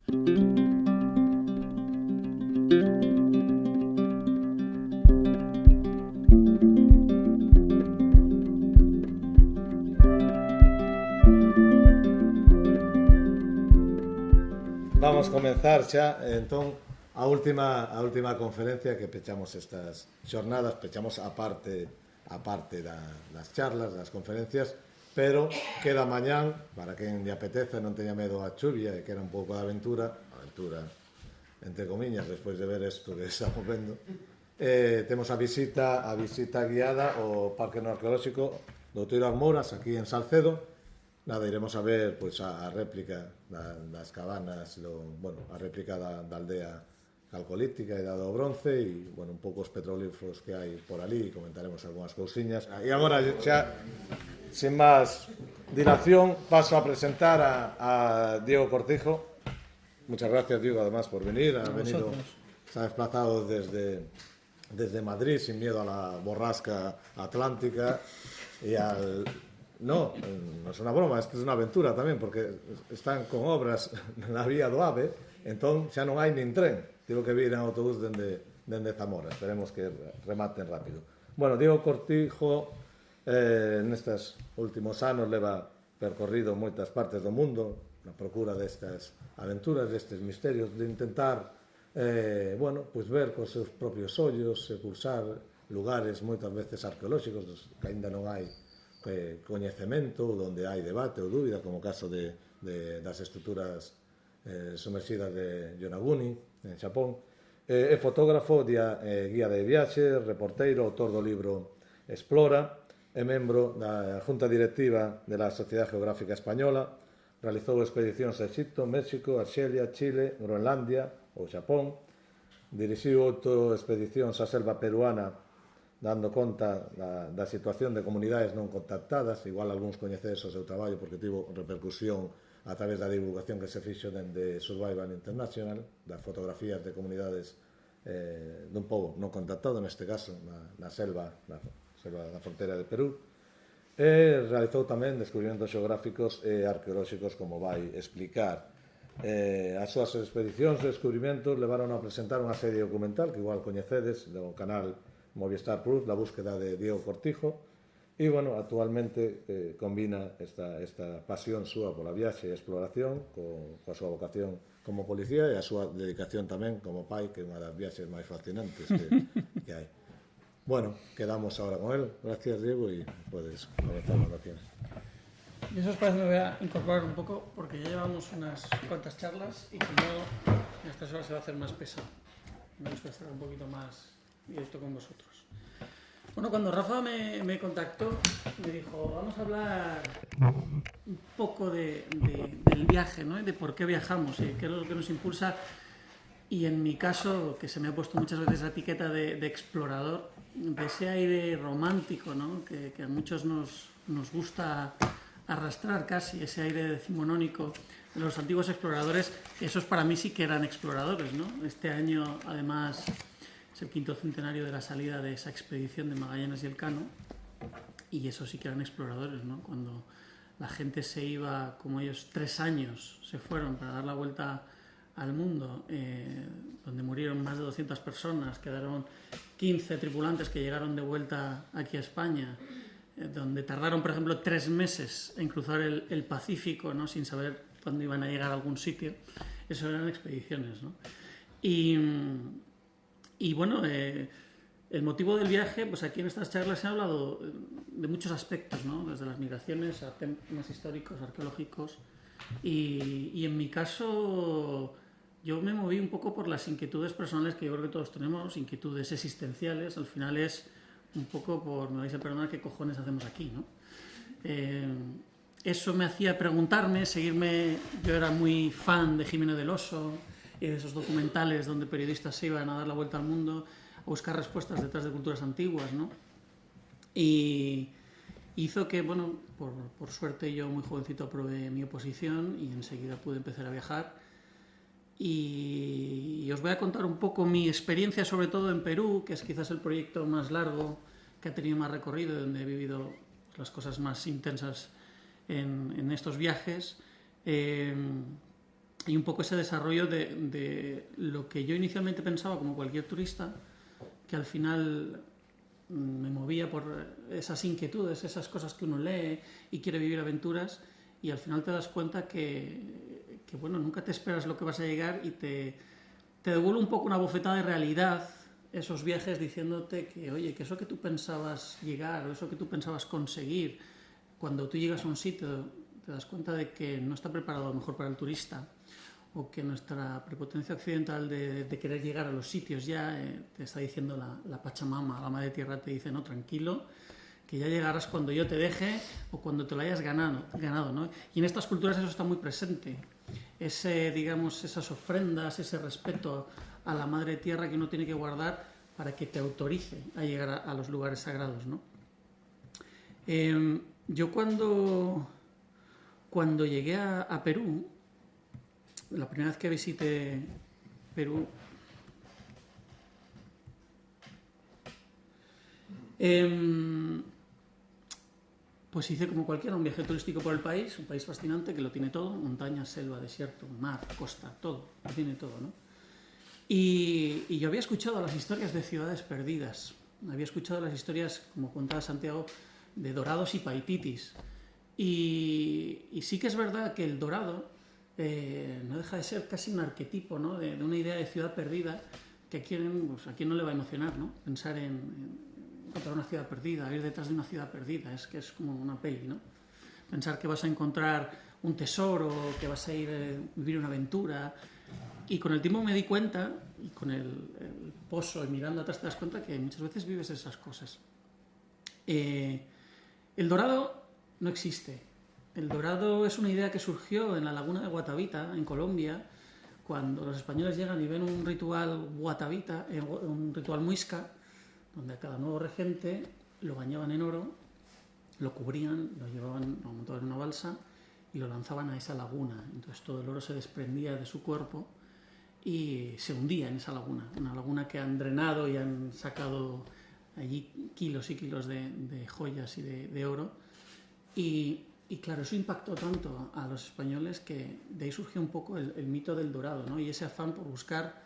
Vamos comenzar xa, entón, a última conferencia que pechamos estas xornadas, pechamos a parte das charlas, das conferencias, pero queda mañán, para quen lle apetece, non teña medo a chuvia e que era un pouco de aventura, entre comiñas, despois de ver isto que estamos vendo, temos a visita guiada ao Parque Arqueolóxico do Outeiro das Mouras, aquí en Salcedo. Nada, iremos a ver pois, a réplica das cabanas, a réplica da aldea calcolítica e da do bronce e, bueno, un pouco os petroglifos que hai por ali, comentaremos algunhas cousiñas. E agora, xa, sin máis dilación, paso a presentar a Diego Cortijo. Muchas gracias, Diego, además, por venir. Ha venido, se ha desplazado desde Madrid sin miedo a la borrasca atlántica y al... No, non é unha broma, isto é unha aventura tamén, porque están con obras na vía do AVE, entón xa non hai nin tren, tivo que vir en autobús dende Zamora, esperemos que rematen rápido. Bueno, Diego Cortijo nestes últimos anos leva percorrido moitas partes do mundo na procura destas aventuras, destes misterios, de intentar pues ver cos seus propios ollos e pulsar lugares moitas veces arqueolóxicos que aínda non hai coñecemento, onde hai debate ou dúbida, como o caso das estruturas sumerxidas de Yonaguni, en Xapón. É fotógrafo, guía de viaxe, reporteiro, autor do libro Explora, é membro da Junta Directiva de la Sociedade Geográfica Española, realizou expedicións a Egipto, México, Arxelia, Chile, Groenlandia ou Xapón, dirixiu 8 expedicións á selva peruana dando conta da situación de comunidades non contactadas, igual algúns coñecedes o seu traballo porque tivo repercusión a través da divulgación que se fixo dende Survival International, das fotografías de comunidades dun pobo non contactado, neste caso, na selva da fronteira de Perú. E realizou tamén descubrimentos xeográficos e arqueolóxicos, como vai explicar. As súas expedicións e descubrimentos levaron a presentar unha serie documental que igual coñecedes do canal Movistar Plus, la búsqueda de Diego Cortijo, e, bueno, actualmente combina esta pasión súa pola viaxe e exploración coa súa vocación como policía e a súa dedicación tamén como pai, que é unha das viaxes máis fascinantes que hai. Bueno, quedamos ahora con él. Gracias, Diego, y puedes comenzar cuando quieras. Y eso os parece, me voy a incorporar un poco, porque ya llevamos unas cuantas charlas y como en estas horas se va a hacer más pesado. Me gusta estar un poquito más directo con vosotros. Bueno, cuando Rafa me contactó, me dijo, vamos a hablar un poco del viaje, ¿no? Y de por qué viajamos y qué es lo que nos impulsa. Y en mi caso, que se me ha puesto muchas veces la etiqueta de explorador, de ese aire romántico, ¿no? Que a muchos nos gusta arrastrar casi, ese aire decimonónico de los antiguos exploradores, esos para mí sí que eran exploradores, ¿no? Este año, además, es el 5º centenario de la salida de esa expedición de Magallanes y Elcano, y esos sí que eran exploradores, ¿no? Cuando la gente se iba, como ellos, 3 años se fueron para dar la vuelta al mundo, donde murieron más de 200 personas, quedaron 15 tripulantes que llegaron de vuelta aquí a España, donde tardaron, por ejemplo, 3 meses en cruzar el Pacífico, ¿no? Sin saber cuándo iban a llegar a algún sitio. Eso eran expediciones, ¿no? Y bueno, el motivo del viaje, pues aquí en estas charlas se ha hablado de muchos aspectos, ¿no? Desde las migraciones a temas históricos, arqueológicos, y en mi caso yo me moví un poco por las inquietudes personales que yo creo que todos tenemos, inquietudes existenciales. Al final es un poco por, me vais a perdonar, qué cojones hacemos aquí, ¿no? Eso me hacía preguntarme, seguirme. Yo era muy fan de Jimeno del Oso y de esos documentales donde periodistas se iban a dar la vuelta al mundo a buscar respuestas detrás de culturas antiguas, ¿no? Y hizo que, bueno, por suerte yo muy jovencito aprobé mi oposición y enseguida pude empezar a viajar. Y os voy a contar un poco mi experiencia, sobre todo en Perú, que es quizás el proyecto más largo que ha tenido más recorrido, donde he vivido las cosas más intensas en estos viajes. y un poco ese desarrollo de lo que yo inicialmente pensaba como cualquier turista, que al final me movía por esas inquietudes, esas cosas que uno lee y quiere vivir aventuras, y al final te das cuenta que bueno, nunca te esperas lo que vas a llegar y te devuelve un poco una bofetada de realidad esos viajes, diciéndote que, oye, que eso que tú pensabas llegar o eso que tú pensabas conseguir, cuando tú llegas a un sitio te das cuenta de que no está preparado a lo mejor para el turista, o que nuestra prepotencia occidental de querer llegar a los sitios ya, te está diciendo la Pachamama, la Madre Tierra te dice, no, tranquilo, que ya llegarás cuando yo te deje o cuando te lo hayas ganado, ¿no? Y en estas culturas eso está muy presente, digamos, esas ofrendas, ese respeto a la Madre Tierra que uno tiene que guardar para que te autorice a llegar a los lugares sagrados, ¿no? Yo cuando llegué a Perú, la primera vez que visité Perú, pues hice como cualquiera un viaje turístico por el país, un país fascinante que lo tiene todo, montaña, selva, desierto, mar, costa, todo, lo tiene todo, ¿no? Y yo había escuchado las historias de ciudades perdidas, había escuchado las historias, como contaba Santiago, de dorados y paititis, y sí que es verdad que el dorado no deja de ser casi un arquetipo, ¿no? de una idea de ciudad perdida que a quién no le va a emocionar, ¿no? Pensar en encontrar una ciudad perdida, ir detrás de una ciudad perdida, es que es como una peli, ¿no? Pensar que vas a encontrar un tesoro, que vas a ir a vivir una aventura. Y con el tiempo me di cuenta, y con el pozo y mirando atrás te das cuenta que muchas veces vives esas cosas. El dorado no existe. El dorado es una idea que surgió en la laguna de Guatavita, en Colombia, cuando los españoles llegan y ven un ritual guatavita, un ritual muisca, donde a cada nuevo regente lo bañaban en oro, lo cubrían, lo montaban en una balsa y lo lanzaban a esa laguna. Entonces todo el oro se desprendía de su cuerpo y se hundía en esa laguna, una laguna que han drenado y han sacado allí kilos y kilos de joyas y de oro. Y claro, eso impactó tanto a los españoles que de ahí surgió un poco el mito del dorado, ¿no? Y ese afán por buscar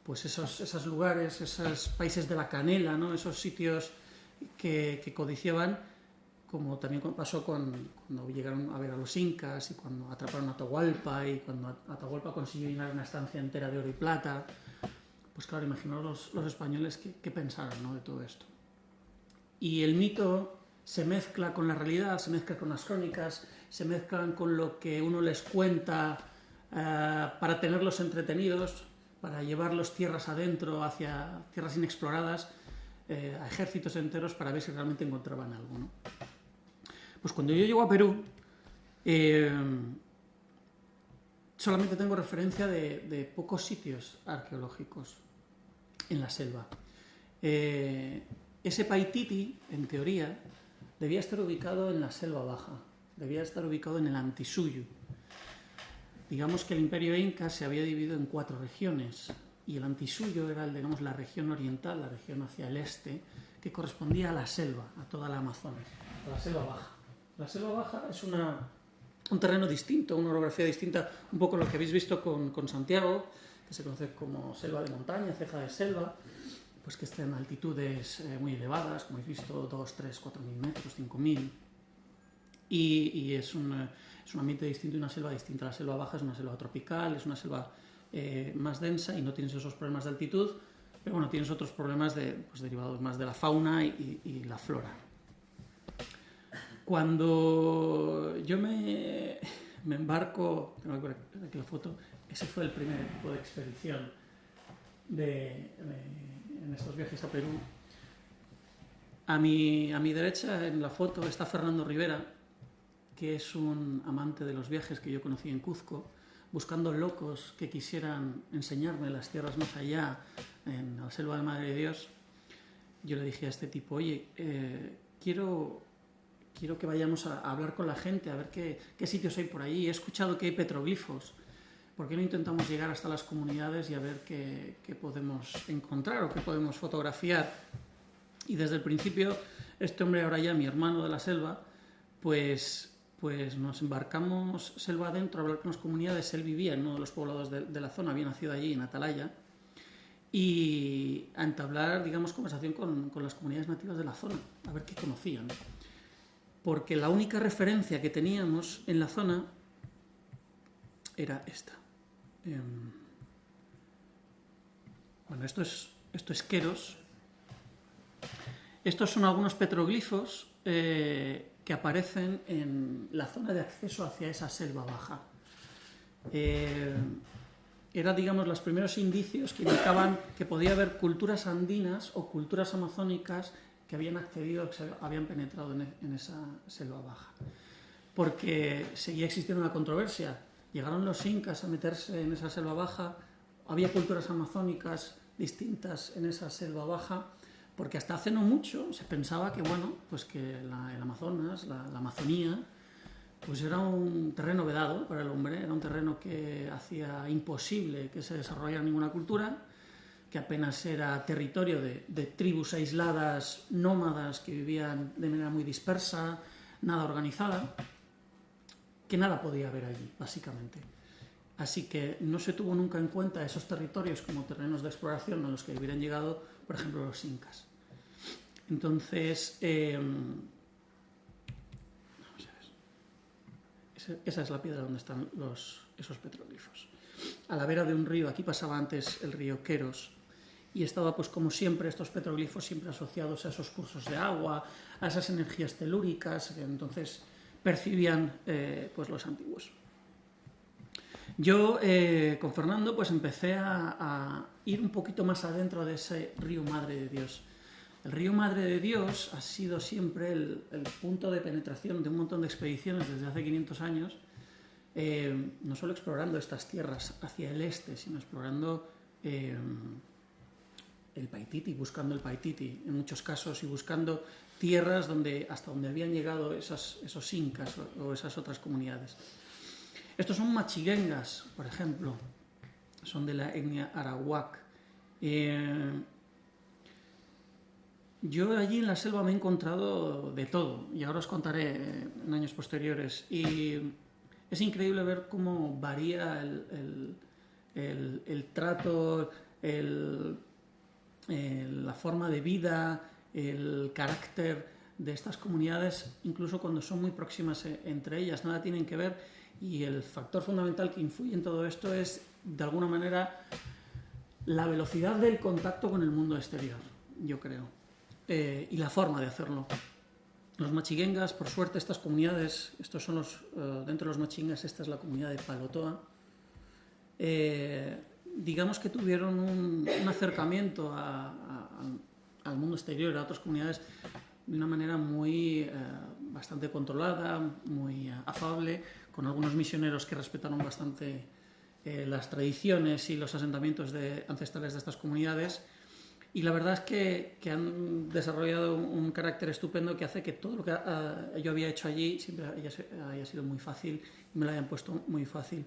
pues esos lugares, esos países de la canela, ¿no? Esos sitios que codiciaban, como también pasó cuando llegaron a ver a los incas y cuando atraparon a Atahualpa y cuando Atahualpa consiguió llenar una estancia entera de oro y plata. Pues claro, imaginaos los españoles qué pensaron, ¿no? De todo esto. Y el mito se mezcla con la realidad, se mezcla con las crónicas, se mezclan con lo que uno les cuenta para tenerlos entretenidos, para llevarlos tierras adentro, hacia tierras inexploradas, a ejércitos enteros para ver si realmente encontraban algo, ¿no? Pues cuando yo llego a Perú, solamente tengo referencia de pocos sitios arqueológicos en la selva. Ese Paititi, en teoría, debía estar ubicado en la selva baja, debía estar ubicado en el Antisuyu. Digamos que el imperio inca se había dividido en 4 regiones y el Antisuyu era, digamos, la región oriental, la región hacia el este, que correspondía a la selva, a toda la Amazonas, a la selva baja. La selva baja es un terreno distinto, una orografía distinta, un poco lo que habéis visto con Santiago, que se conoce como selva de montaña, ceja de selva, pues que está en altitudes muy elevadas, como habéis visto, 2, 3, 4.000 metros, 5.000, y es un ambiente distinto y una selva distinta. La selva baja es una selva tropical, es una selva más densa y no tienes esos problemas de altitud, pero bueno, tienes otros problemas derivados más de la fauna y la flora. Cuando yo me embarco, tengo que ver aquí la foto, ese fue el primer tipo de expedición en estos viajes a Perú. A mi derecha en la foto está Fernando Rivera, que es un amante de los viajes que yo conocí en Cuzco, buscando locos que quisieran enseñarme las tierras más allá, en la selva de Madre de Dios. Yo le dije a este tipo, oye, quiero que vayamos a hablar con la gente, a ver qué sitios hay por ahí. He escuchado que hay petroglifos. ¿Por qué no intentamos llegar hasta las comunidades y a ver qué podemos encontrar o qué podemos fotografiar? Y desde el principio, este hombre, ahora ya mi hermano de la selva, pues pues nos embarcamos selva adentro a hablar con las comunidades. Él vivía en uno de los poblados de la zona, había nacido allí, en Atalaya, y a entablar, digamos, conversación con las comunidades nativas de la zona, a ver qué conocían. Porque la única referencia que teníamos en la zona era esta. Bueno, esto es Queros. Estos son algunos petroglifos que aparecen en la zona de acceso hacia esa selva baja. Eran, digamos, los primeros indicios que indicaban que podía haber culturas andinas o culturas amazónicas que habían accedido, que habían penetrado en esa selva baja. Porque seguía existiendo una controversia. Llegaron los incas a meterse en esa selva baja, había culturas amazónicas distintas en esa selva baja, porque hasta hace no mucho se pensaba que, bueno, pues que el Amazonas, la Amazonía, pues era un terreno vedado para el hombre, era un terreno que hacía imposible que se desarrollara ninguna cultura, que apenas era territorio de tribus aisladas, nómadas, que vivían de manera muy dispersa, nada organizada, que nada podía haber allí, básicamente. Así que no se tuvo nunca en cuenta esos territorios como terrenos de exploración a los que hubieran llegado, por ejemplo, los incas. Entonces, esa es la piedra donde están esos petroglifos. A la vera de un río, aquí pasaba antes el río Queros, y estaba, pues como siempre, estos petroglifos siempre asociados a esos cursos de agua, a esas energías telúricas, que entonces percibían pues los antiguos. Yo, con Fernando, pues empecé a ir un poquito más adentro de ese río Madre de Dios. El río Madre de Dios ha sido siempre el punto de penetración de un montón de expediciones desde hace 500 años, no solo explorando estas tierras hacia el este, sino explorando el Paititi, buscando el Paititi en muchos casos, y buscando tierras hasta donde habían llegado esos incas o esas otras comunidades. Estos son machiguengas, por ejemplo, son de la etnia arawak. Yo allí en la selva me he encontrado de todo, y ahora os contaré en años posteriores. Y es increíble ver cómo varía el trato, la forma de vida, el carácter de estas comunidades, incluso cuando son muy próximas entre ellas, nada tienen que ver. Y el factor fundamental que influye en todo esto es, de alguna manera, la velocidad del contacto con el mundo exterior, yo creo, y la forma de hacerlo. Los machiguengas, por suerte, estas comunidades, estos son dentro de los machiguengas, esta es la comunidad de Palotoa, digamos que tuvieron un acercamiento al mundo exterior, a otras comunidades, de una manera bastante controlada, muy afable, con algunos misioneros que respetaron bastante las tradiciones y los asentamientos ancestrales de estas comunidades. Y la verdad es que han desarrollado un carácter estupendo que hace que todo lo que yo había hecho allí siempre haya sido muy fácil y me lo hayan puesto muy fácil.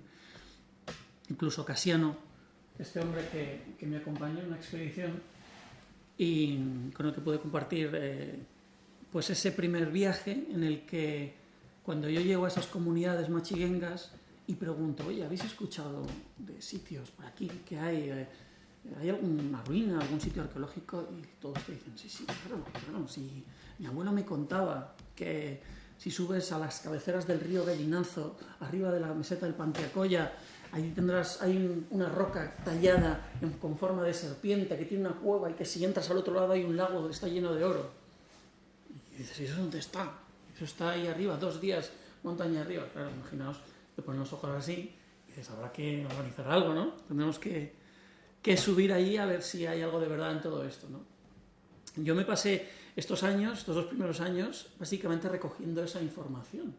Incluso Casiano, este hombre que me acompañó en una expedición y con el que pude compartir pues ese primer viaje en el que, cuando yo llego a esas comunidades machiguengas y pregunto, oye, ¿habéis escuchado de sitios por aquí que hay alguna ruina, algún sitio arqueológico? Y todos te dicen, sí, claro, sí. Mi abuelo me contaba que si subes a las cabeceras del río Gallinanzo, arriba de la meseta del Panteacoya, ahí hay una roca tallada con forma de serpiente que tiene una cueva, y que si entras al otro lado hay un lago que está lleno de oro. Y dices, ¿y eso dónde está? Eso está ahí arriba, 2 días, montaña arriba. Claro, imaginaos, te ponen los ojos así y dices, habrá que organizar algo, ¿no? Tendremos que subir allí a ver si hay algo de verdad en todo esto, ¿no? Yo me pasé estos 2 primeros años, básicamente recogiendo esa información,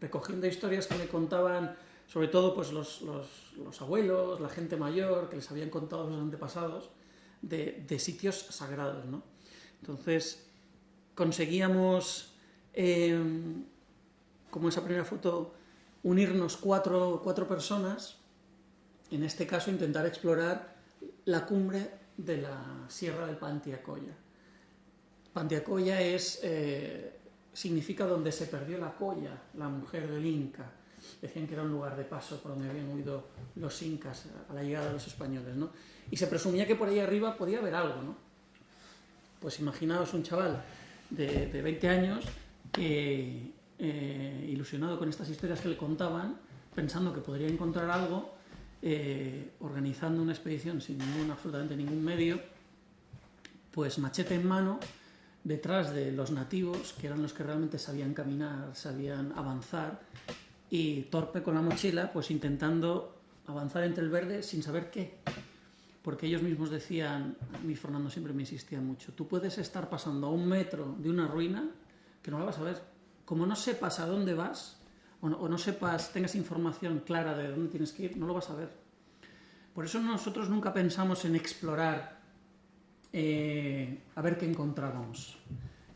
recogiendo historias que me contaban, sobre todo pues los abuelos, la gente mayor, que les habían contado a sus antepasados, de sitios sagrados, ¿no? Entonces, conseguíamos, como esa primera foto, unirnos cuatro personas, en este caso intentar explorar la cumbre de la Sierra del Panteacoya. Panteacoya es significa donde se perdió la Colla, la mujer del Inca. Decían que era un lugar de paso por donde habían huido los incas a la llegada de los españoles, ¿no? Y se presumía que por ahí arriba podía haber algo, ¿no? Pues imaginaos un chaval de 20 años que, ilusionado con estas historias que le contaban, pensando que podría encontrar algo, organizando una expedición sin absolutamente ningún medio, pues machete en mano, detrás de los nativos, que eran los que realmente sabían caminar, sabían avanzar, y torpe con la mochila, pues intentando avanzar entre el verde sin saber qué. Porque ellos mismos decían, a mí Fernando siempre me insistía mucho, tú puedes estar pasando a 1 metro de una ruina que no la vas a ver. Como no sepas a dónde vas, o no sepas, tengas información clara de dónde tienes que ir, no lo vas a ver. Por eso nosotros nunca pensamos en explorar, a ver qué encontrábamos.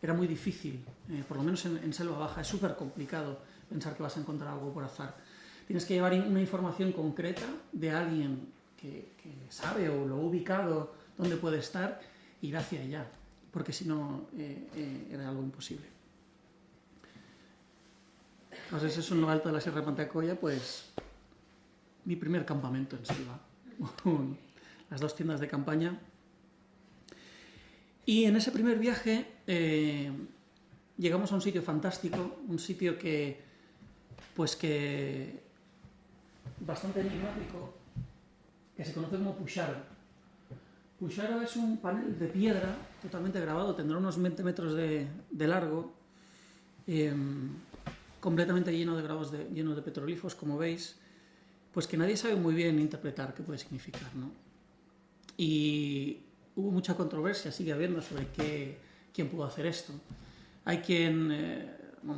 Era muy difícil, por lo menos en selva baja, es súper complicado pensar que vas a encontrar algo por azar. Tienes que llevar una información concreta de alguien que sabe o lo ha ubicado dónde puede estar y ir hacia allá, porque si no era algo imposible. Entonces eso en lo alto de la Sierra de Pantacoya, pues mi primer campamento en selva, las 2 tiendas de campaña. Y en ese primer viaje llegamos a un sitio fantástico, un sitio que bastante enigmático, que se conoce como Puxaro. Puxaro es un panel de piedra totalmente grabado, tendrá unos 20 metros de largo, completamente lleno de grabados, lleno de petroglifos, como veis, pues que nadie sabe muy bien interpretar qué puede significar, ¿no? Y hubo mucha controversia, sigue habiendo, sobre quién pudo hacer esto. Hay quien,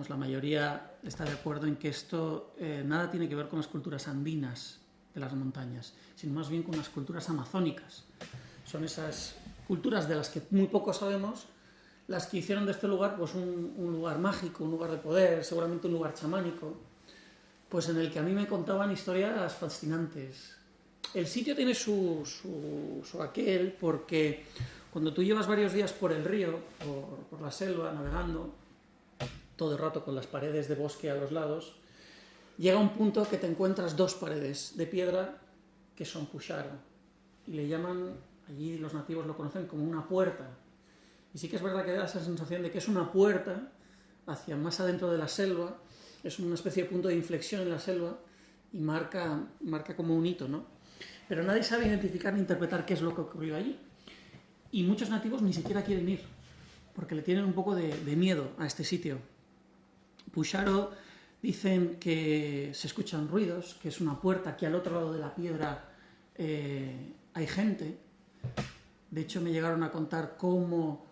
la mayoría está de acuerdo en que esto nada tiene que ver con las culturas andinas de las montañas, sino más bien con las culturas amazónicas. Son esas culturas de las que muy poco sabemos, las que hicieron de este lugar pues un lugar mágico, un lugar de poder, seguramente un lugar chamánico, pues en el que a mí me contaban historias fascinantes. El sitio tiene su aquel, porque cuando tú llevas varios días por el río, por la selva, navegando, todo el rato con las paredes de bosque a los lados, llega un punto que te encuentras 2 paredes de piedra que son Puxaro. Y le llaman, allí los nativos lo conocen como una puerta. Y sí que es verdad que da esa sensación de que es una puerta hacia más adentro de la selva, es una especie de punto de inflexión en la selva y marca como un hito, ¿no? Pero nadie sabe identificar ni interpretar qué es lo que ocurrió allí. Y muchos nativos ni siquiera quieren ir, porque le tienen un poco de miedo a este sitio. Puxaro, dicen que se escuchan ruidos, que es una puerta, que al otro lado de la piedra hay gente. De hecho, me llegaron a contar cómo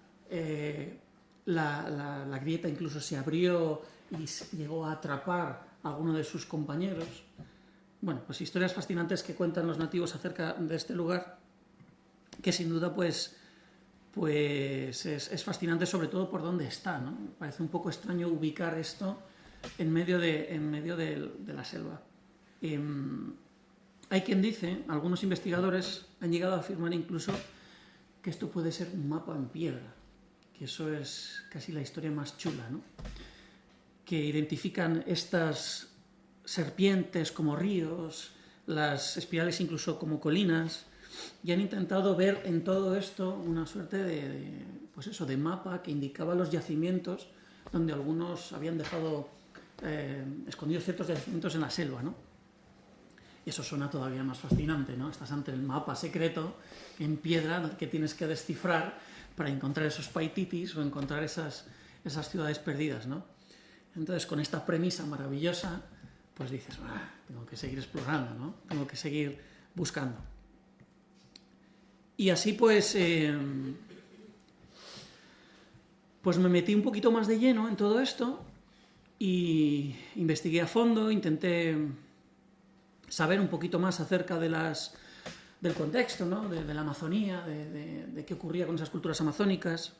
la grieta incluso se abrió y llegó a atrapar a alguno de sus compañeros. Bueno, pues historias fascinantes que cuentan los nativos acerca de este lugar, que sin duda pues es fascinante, sobre todo por dónde está, ¿no? Parece un poco extraño ubicar esto en medio de la selva. Hay quien dice, algunos investigadores han llegado a afirmar incluso que esto puede ser un mapa en piedra, que eso es casi la historia más chula, ¿no? Que identifican estas serpientes como ríos, las espirales incluso como colinas, y han intentado ver en todo esto una suerte de mapa que indicaba los yacimientos donde algunos habían dejado escondidos ciertos yacimientos en la selva, ¿no? Y eso suena todavía más fascinante, ¿no? Estás ante el mapa secreto en piedra que tienes que descifrar para encontrar esos paititis o encontrar esas ciudades perdidas, ¿no? Entonces, con esta premisa maravillosa, pues dices, tengo que seguir explorando, ¿no? Tengo que seguir buscando. Y así pues me metí un poquito más de lleno en todo esto y investigué a fondo, intenté saber un poquito más acerca del contexto, ¿no? de la Amazonía, de qué ocurría con esas culturas amazónicas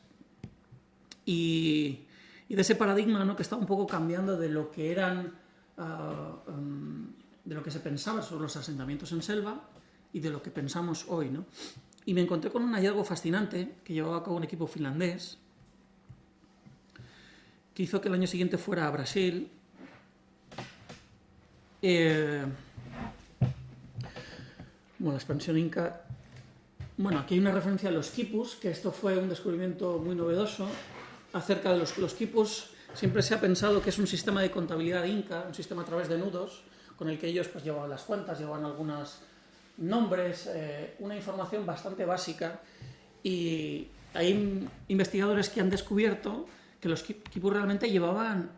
y de ese paradigma, ¿no? Que estaba un poco cambiando de lo que eran, de lo que se pensaba sobre los asentamientos en selva y de lo que pensamos hoy, ¿no? Y me encontré con un hallazgo fascinante que llevaba a cabo un equipo finlandés que hizo que el año siguiente fuera a Brasil. Bueno, la expansión inca. Bueno, aquí hay una referencia a los quipus, que esto fue un descubrimiento muy novedoso. Acerca de los quipus, siempre se ha pensado que es un sistema de contabilidad inca, un sistema a través de nudos, con el que ellos pues llevaban las cuentas, llevaban algunos nombres, una información bastante básica. Y hay investigadores que han descubierto que los quipus realmente llevaban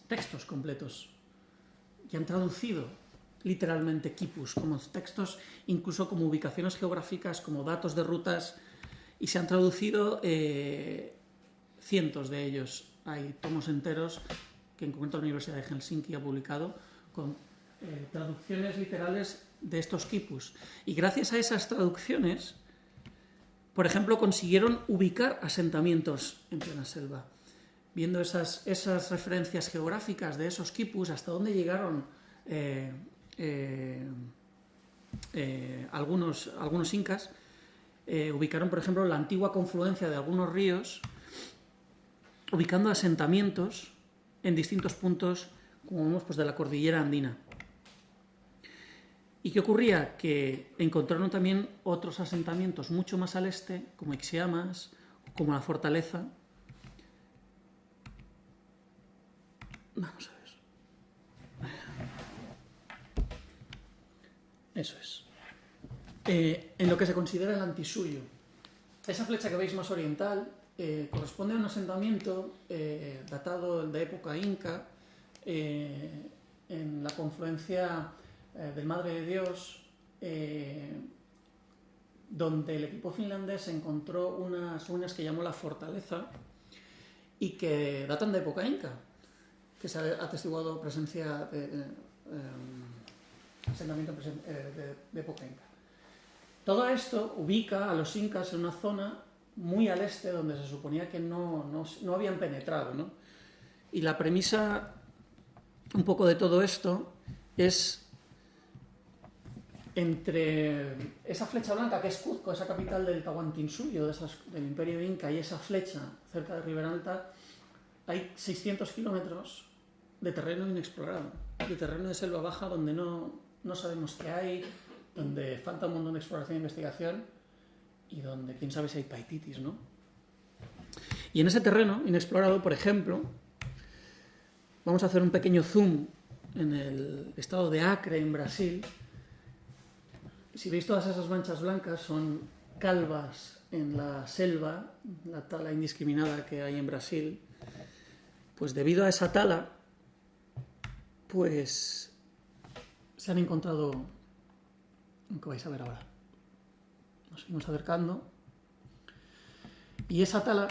textos completos y han traducido literalmente quipus como textos, incluso como ubicaciones geográficas, como datos de rutas, y se han traducido cientos de ellos. Hay tomos enteros que en concreto la Universidad de Helsinki ha publicado con traducciones literales de estos quipus. Y gracias a esas traducciones, por ejemplo, consiguieron ubicar asentamientos en plena selva. Viendo esas referencias geográficas de esos quipus, hasta dónde llegaron algunos incas, ubicaron, por ejemplo, la antigua confluencia de algunos ríos, ubicando asentamientos en distintos puntos, como vemos, pues de la cordillera andina. ¿Y qué ocurría? Que encontraron también otros asentamientos mucho más al este, como Ixmiamas, como la fortaleza. Vamos a ver. Eso es. En lo que se considera el Antisuyo. Esa flecha que veis más oriental corresponde a un asentamiento datado de época inca en la confluencia del Madre de Dios, donde el equipo finlandés encontró unas ruinas que llamó la fortaleza y que datan de época inca, que se ha atestiguado presencia de asentamiento de época inca. Todo esto ubica a los incas en una zona muy al este, donde se suponía que no habían penetrado, ¿no? Y la premisa un poco de todo esto es entre esa flecha blanca que es Cuzco, esa capital del Tahuantinsuyo, del Imperio Inca, y esa flecha cerca de Riberalta, hay 600 kilómetros de terreno inexplorado, de terreno de selva baja donde no sabemos qué hay, donde falta un montón de exploración e investigación y donde quién sabe si hay paititis, ¿no? Y en ese terreno inexplorado, por ejemplo, vamos a hacer un pequeño zoom en el estado de Acre, en Brasil. Si veis todas esas manchas blancas, son calvas en la selva, la tala indiscriminada que hay en Brasil. Pues debido a esa tala, pues se han encontrado, que vais a ver ahora. Nos seguimos acercando. Y esa tala,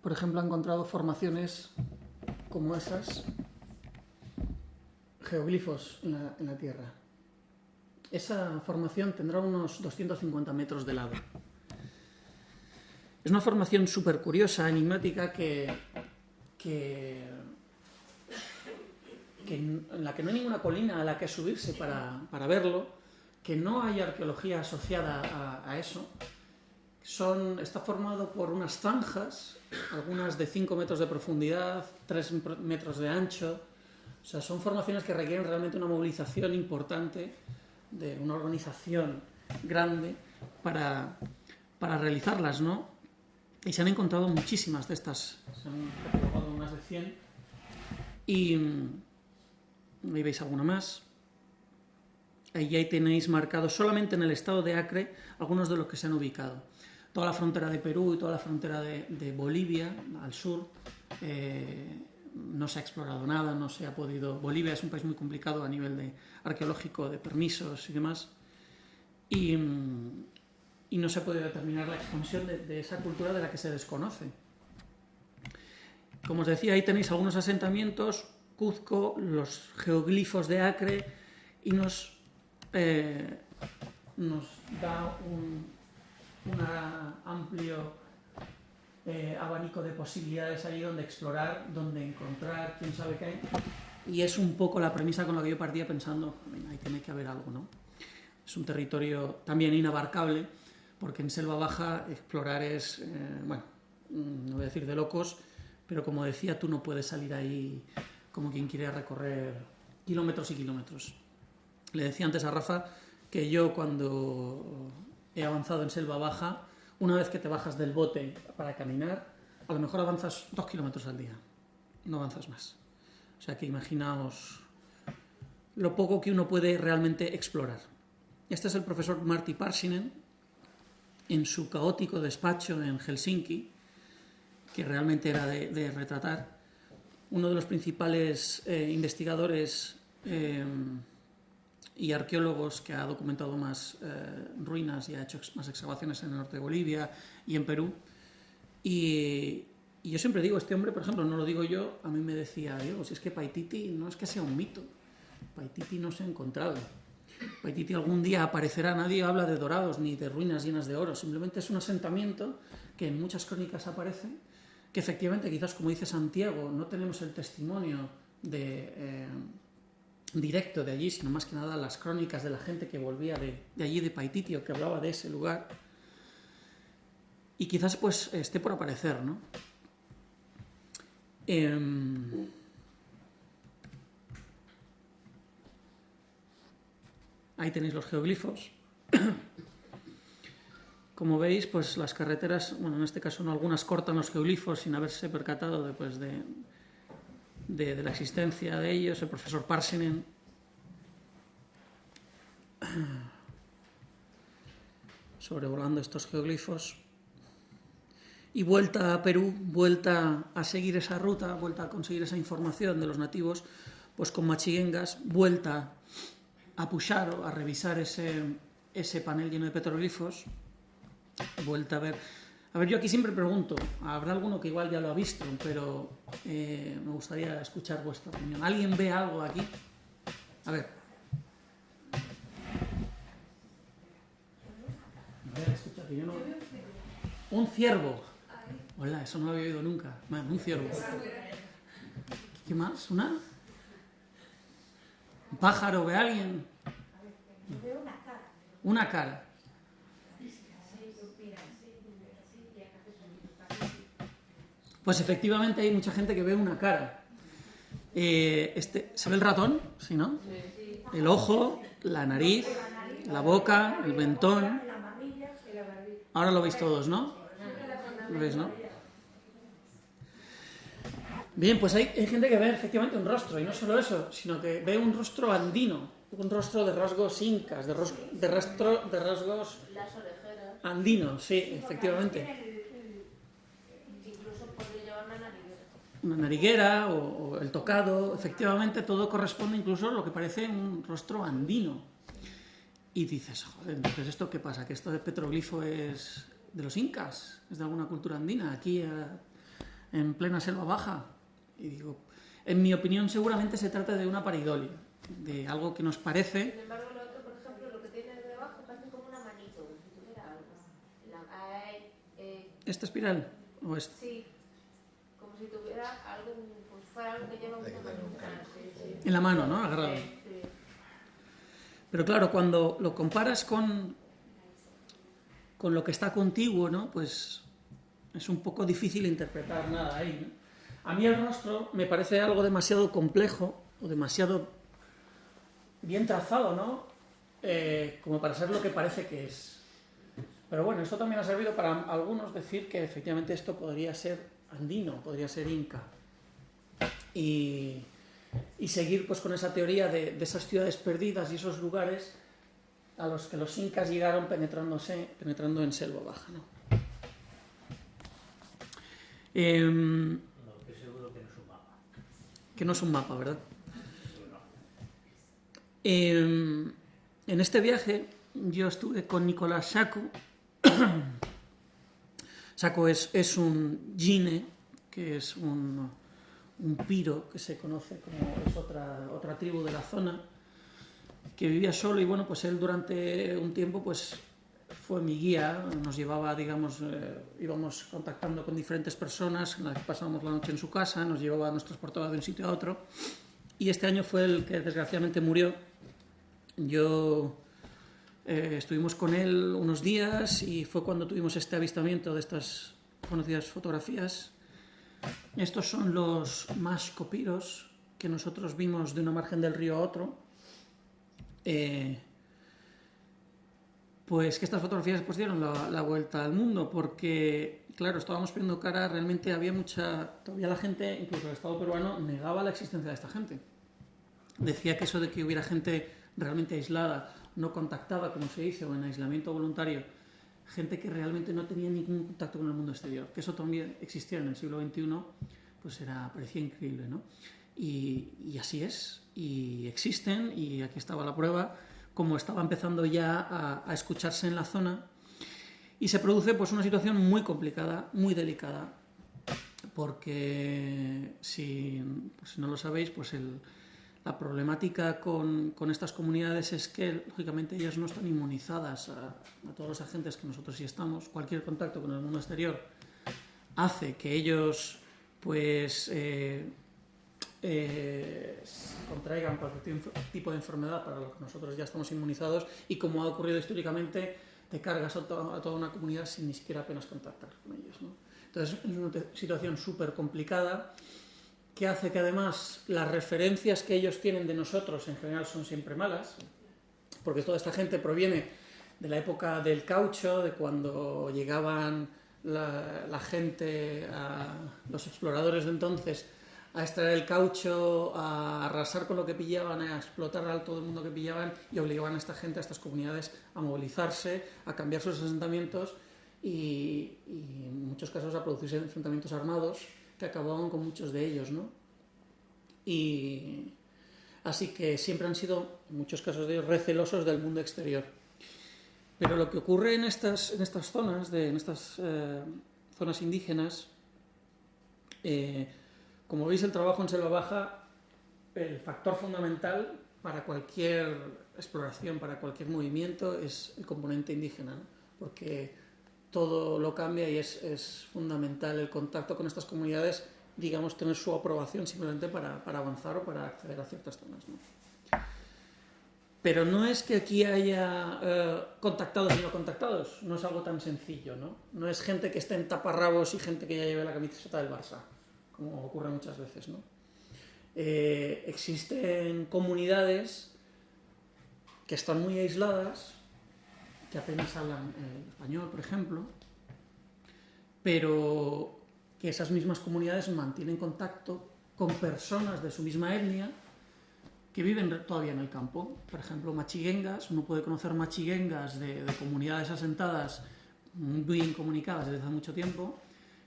por ejemplo, ha encontrado formaciones como esas, geoglifos en la tierra. Esa formación tendrá unos 250 metros de lado. Es una formación súper curiosa, enigmática, en la que no hay ninguna colina a la que subirse para verlo, que no hay arqueología asociada a eso. Está formado por unas zanjas, algunas de 5 metros de profundidad, 3 metros de ancho. O sea, son formaciones que requieren realmente una movilización importante de una organización grande para realizarlas, ¿no? Y se han encontrado muchísimas de estas, se han catalogado más de 100, y ahí veis alguna más. Ahí tenéis marcados solamente en el estado de Acre algunos de los que se han ubicado. Toda la frontera de Perú y toda la frontera de Bolivia al sur no se ha explorado nada, no se ha podido. Bolivia es un país muy complicado a nivel arqueológico, de permisos y demás, y no se ha podido determinar la expansión de esa cultura de la que se desconoce. Como os decía, ahí tenéis algunos asentamientos, Cuzco, los geoglifos de Acre, y nos da un amplio abanico de posibilidades ahí donde explorar, donde encontrar, quién sabe qué hay. Y es un poco la premisa con la que yo partía pensando, ahí tiene que haber algo, ¿no? Es un territorio también inabarcable, porque en selva baja explorar es, no voy a decir de locos, pero como decía, tú no puedes salir ahí como quien quiere recorrer kilómetros y kilómetros. Le decía antes a Rafa que yo, cuando he avanzado en selva baja, una vez que te bajas del bote para caminar, a lo mejor avanzas 2 kilómetros al día, no avanzas más. O sea que imaginaos lo poco que uno puede realmente explorar. Este es el profesor Martti Parsinen, en su caótico despacho en Helsinki, que realmente era de retratar, uno de los principales investigadores y arqueólogos que ha documentado más ruinas y ha hecho más excavaciones en el norte de Bolivia y en Perú. Y yo siempre digo, este hombre, por ejemplo, no lo digo yo, a mí me decía, Diego, si es que Paititi no es que sea un mito, Paititi no se ha encontrado. Paititi algún día aparecerá, nadie habla de dorados ni de ruinas llenas de oro, simplemente es un asentamiento que en muchas crónicas aparece, que efectivamente, quizás como dice Santiago, no tenemos el testimonio directo de allí, sino más que nada las crónicas de la gente que volvía de allí, de Paititi, o que hablaba de ese lugar, y quizás pues esté por aparecer, ¿no? Ahí tenéis los geoglifos. Como veis, pues las carreteras, bueno, en este caso no, algunas cortan los geoglifos sin haberse percatado de la existencia de ellos. El profesor Parsinen sobrevolando estos geoglifos. Y vuelta a Perú, vuelta a seguir esa ruta, vuelta a conseguir esa información de los nativos, pues con Machigengas, vuelta a puxar o a revisar ese panel lleno de petroglifos, vuelta a ver... A ver, yo aquí siempre pregunto, habrá alguno que igual ya lo ha visto, pero me gustaría escuchar vuestra opinión. ¿Alguien ve algo aquí? A ver. A ver, escucha, que yo no... Un ciervo. Hola, eso no lo había oído nunca. Man, un ciervo. ¿Qué más? ¿Un pájaro? ¿Ve a alguien? Veo una cara. Una cara. Pues efectivamente hay mucha gente que ve una cara. ¿Se ve el ratón? ¿Sí, no? El ojo, la nariz, la boca, el mentón. Ahora lo veis todos, ¿no? ¿Lo veis, no? Bien, pues hay gente que ve efectivamente un rostro, y no solo eso, sino que ve un rostro andino, un rostro de rasgos incas, de rasgos andinos, sí, efectivamente. Incluso podría llevar Una nariguera o el tocado, efectivamente todo corresponde incluso a lo que parece un rostro andino. Y dices, joder, entonces ¿esto qué pasa? ¿Que esto de petroglifo es de los incas? ¿Es de alguna cultura andina? Aquí en plena selva baja. Y digo, en mi opinión seguramente se trata de una pareidolia, de algo que nos parece... Sin embargo, lo otro, por ejemplo, lo que tiene debajo parece como una manito, como si tuviera algo. ¿Esta espiral? ¿O esta? Sí, como si tuviera algo, pues fuera algo que lleva una manita. Sí. En la mano, ¿no? Agarrado. Sí. Pero claro, cuando lo comparas con lo que está contiguo, ¿no? Pues es un poco difícil interpretar nada ahí, ¿no? A mí el rostro me parece algo demasiado complejo o demasiado bien trazado, ¿no? Como para ser lo que parece que es. Pero bueno, esto también ha servido para algunos decir que efectivamente esto podría ser andino, podría ser inca. Y seguir pues con esa teoría de esas ciudades perdidas y esos lugares a los que los incas llegaron penetrando en selva baja, ¿no? Seguro que no es un mapa. Que no es un mapa, ¿verdad? En este viaje yo estuve con Nicolás Sacco. Sacco es un gine, que es un piro, que se conoce como es otra tribu de la zona, que vivía solo, y bueno, pues él durante un tiempo pues fue mi guía, nos llevaba, digamos, íbamos contactando con diferentes personas, en las que pasábamos la noche en su casa, nos llevaba, nos transportaba de un sitio a otro, y este año fue el que desgraciadamente murió. Yo estuvimos con él unos días y fue cuando tuvimos este avistamiento de estas conocidas fotografías. Estos son los Mashcopiros que nosotros vimos de una margen del río a otro. Pues que estas fotografías pues dieron la vuelta al mundo, porque, claro, estábamos poniendo cara, realmente había todavía la gente, incluso el Estado peruano, negaba la existencia de esta gente. Decía que eso de que hubiera gente realmente aislada, no contactada, como se dice, o en aislamiento voluntario, gente que realmente no tenía ningún contacto con el mundo exterior, que eso también existía en el siglo XXI, pues parecía increíble, ¿no? Y así es, y existen, y aquí estaba la prueba, como estaba empezando ya a escucharse en la zona, y se produce pues una situación muy complicada, muy delicada, porque si no lo sabéis, pues la problemática con estas comunidades es que, lógicamente, ellas no están inmunizadas a todos los agentes que nosotros sí estamos. Cualquier contacto con el mundo exterior hace que ellos pues contraigan cualquier tipo de enfermedad para lo que nosotros ya estamos inmunizados, y como ha ocurrido históricamente, te cargas a toda una comunidad sin ni siquiera apenas contactar con ellos, ¿no? Entonces es una situación súper complicada, que hace que además las referencias que ellos tienen de nosotros en general son siempre malas, porque toda esta gente proviene de la época del caucho, de cuando llegaban la gente, los exploradores de entonces, a extraer el caucho, a arrasar con lo que pillaban, a explotar a todo el mundo que pillaban, y obligaban a esta gente, a estas comunidades, a movilizarse, a cambiar sus asentamientos y en muchos casos a producirse enfrentamientos armados que acababan con muchos de ellos, ¿no? Y así que siempre han sido, en muchos casos de ellos, recelosos del mundo exterior. Pero lo que ocurre en estas zonas, en estas zonas indígenas, como veis, el trabajo en selva baja, el factor fundamental para cualquier exploración, para cualquier movimiento, es el componente indígena, ¿no? Porque todo lo cambia y es fundamental el contacto con estas comunidades, digamos, tener su aprobación simplemente para avanzar o para acceder a ciertas zonas, ¿no? Pero no es que aquí haya contactados y no contactados, no es algo tan sencillo, ¿no? No es gente que esté en taparrabos y gente que ya lleve la camiseta del Barça, como ocurre muchas veces, ¿no? Existen comunidades que están muy aisladas, que apenas hablan español, por ejemplo, pero que esas mismas comunidades mantienen contacto con personas de su misma etnia que viven todavía en el campo. Por ejemplo, machiguengas, uno puede conocer machiguengas de comunidades asentadas muy bien comunicadas desde hace mucho tiempo,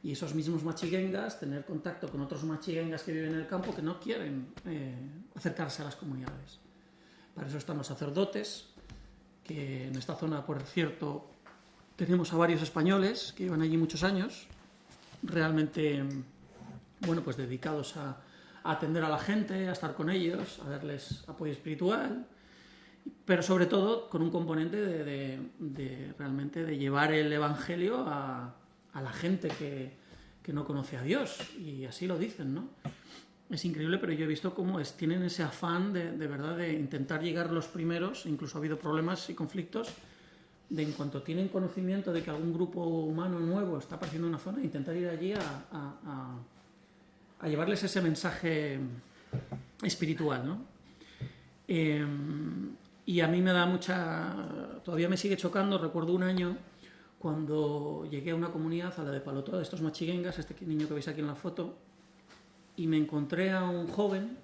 y esos mismos machiguengas tener contacto con otros machiguengas que viven en el campo que no quieren acercarse a las comunidades. Para eso están los sacerdotes, que en esta zona, por cierto, tenemos a varios españoles que llevan allí muchos años, realmente, bueno, pues dedicados a atender a la gente, a estar con ellos, a darles apoyo espiritual, pero sobre todo con un componente de realmente de llevar el evangelio a la gente que no conoce a Dios, y así lo dicen, ¿no? Es increíble, pero yo he visto cómo tienen ese afán de verdad de intentar llegar los primeros. Incluso ha habido problemas y conflictos de, en cuanto tienen conocimiento de que algún grupo humano nuevo está apareciendo en una zona, intentar ir allí a llevarles ese mensaje espiritual, ¿no? Y a mí me da todavía me sigue chocando. Recuerdo un año cuando llegué a una comunidad, a la de Palotó, de estos machiguengas, niño que veis aquí en la foto, y me encontré a un joven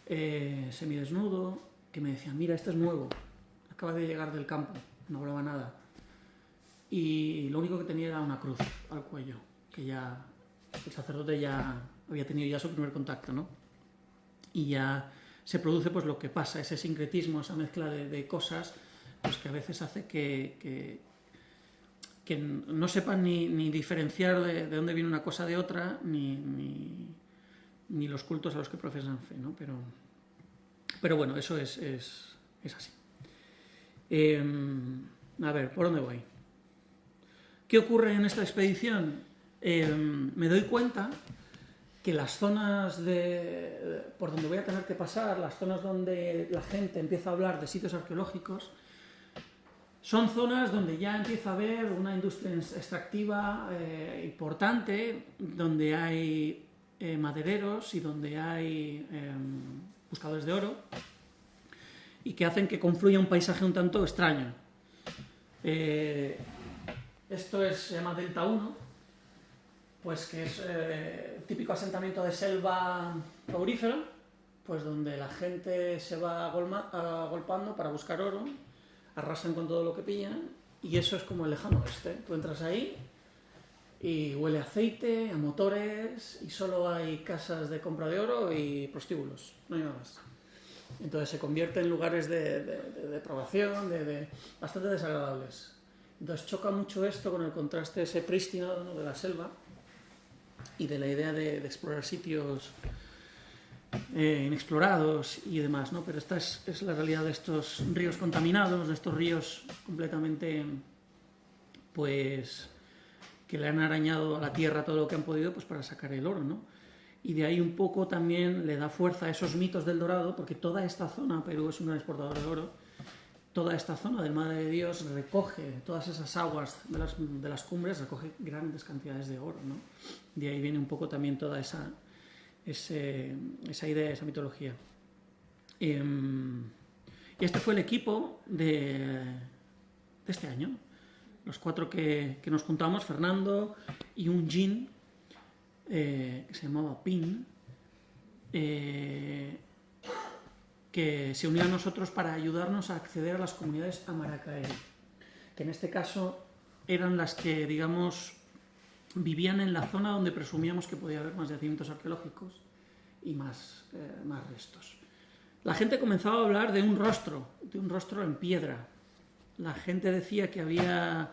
semidesnudo que me decía: mira, este es nuevo, acaba de llegar del campo, no hablaba nada, y lo único que tenía era una cruz al cuello, que ya el sacerdote ya había tenido ya su primer contacto, ¿no? Y ya se produce pues lo que pasa, ese sincretismo, esa mezcla de cosas, pues que a veces hace que no sepan ni diferenciar de dónde viene una cosa de otra, ni los cultos a los que profesan fe, ¿no? Pero bueno, eso es así. A ver, ¿por dónde voy? ¿Qué ocurre en esta expedición? Me doy cuenta que las zonas por donde voy a tener que pasar, las zonas donde la gente empieza a hablar de sitios arqueológicos, son zonas donde ya empieza a haber una industria extractiva importante, donde hay madereros y donde hay buscadores de oro, y que hacen que confluya un paisaje un tanto extraño. Esto se llama Delta 1, pues que es típico asentamiento de selva aurífera, pues donde la gente se va agolpando para buscar oro, arrasan con todo lo que pillan, y eso es como el lejano oeste. Tú entras ahí y huele a aceite, a motores, y solo hay casas de compra de oro y prostíbulos, no hay nada más. Entonces se convierte en lugares de depravación, bastante desagradables. Entonces choca mucho esto con el contraste ese prístino, ¿no?, de la selva y de la idea de explorar sitios inexplorados y demás, ¿no? Pero esta es la realidad de estos ríos contaminados, de estos ríos completamente, pues, que le han arañado a la tierra todo lo que han podido, pues, para sacar el oro, ¿no? Y de ahí un poco también le da fuerza a esos mitos del dorado, porque toda esta zona, Perú es un gran exportador de oro, toda esta zona del Madre de Dios recoge todas esas aguas de las cumbres, recoge grandes cantidades de oro, ¿no? De ahí viene un poco también toda esa idea, esa mitología. Y este fue el equipo de este año. Los 4 que nos juntamos, Fernando y un Jin, que se llamaba Pin, que se unió a nosotros para ayudarnos a acceder a las comunidades Amaracaeri, que en este caso eran las que, digamos, vivían en la zona donde presumíamos que podía haber más yacimientos arqueológicos y más restos. La gente comenzaba a hablar de un rostro en piedra. La gente decía que había,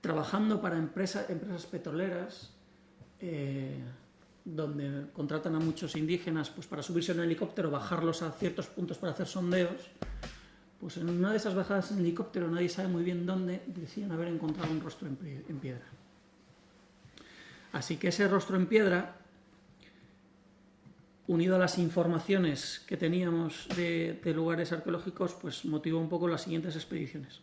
trabajando para empresas petroleras, donde contratan a muchos indígenas, pues, para subirse en un helicóptero, bajarlos a ciertos puntos para hacer sondeos, pues en una de esas bajadas en helicóptero, nadie sabe muy bien dónde, decían haber encontrado un rostro en piedra. Así que ese rostro en piedra, unido a las informaciones que teníamos de lugares arqueológicos, pues motivó un poco las siguientes expediciones.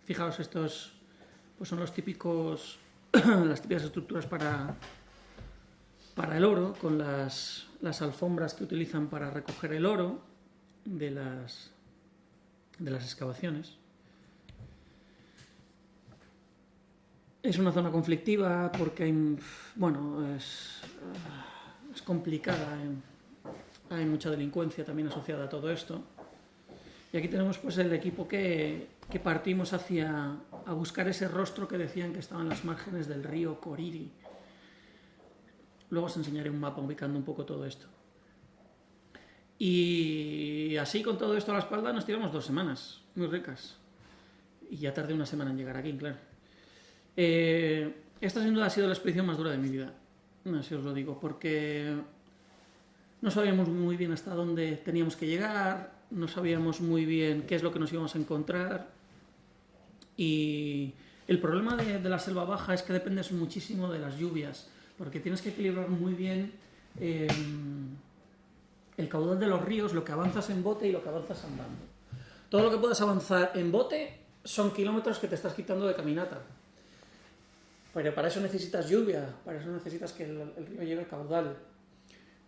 Fijaos, estos, pues, son los típicos, las típicas estructuras para el oro, con las alfombras que utilizan para recoger el oro de las excavaciones. Es una zona conflictiva porque hay, bueno, es complicada, hay mucha delincuencia también asociada a todo esto. Y aquí tenemos, pues, el equipo que partimos a buscar ese rostro que decían que estaba en las márgenes del río Coriri. Luego os enseñaré un mapa ubicando un poco todo esto. Y así, con todo esto a la espalda, nos tiramos 2 semanas muy ricas. Y ya tardé 1 semana en llegar aquí, claro. Esta sin duda ha sido la expedición más dura de mi vida. Así os lo digo, porque no sabíamos muy bien hasta dónde teníamos que llegar, no sabíamos muy bien qué es lo que nos íbamos a encontrar. Y el problema de la selva baja es que dependes muchísimo de las lluvias, porque tienes que equilibrar muy bien el caudal de los ríos, lo que avanzas en bote y lo que avanzas andando. Todo lo que puedas avanzar en bote son kilómetros que te estás quitando de caminata. Pero para eso necesitas lluvia, para eso necesitas que el río llegue al caudal.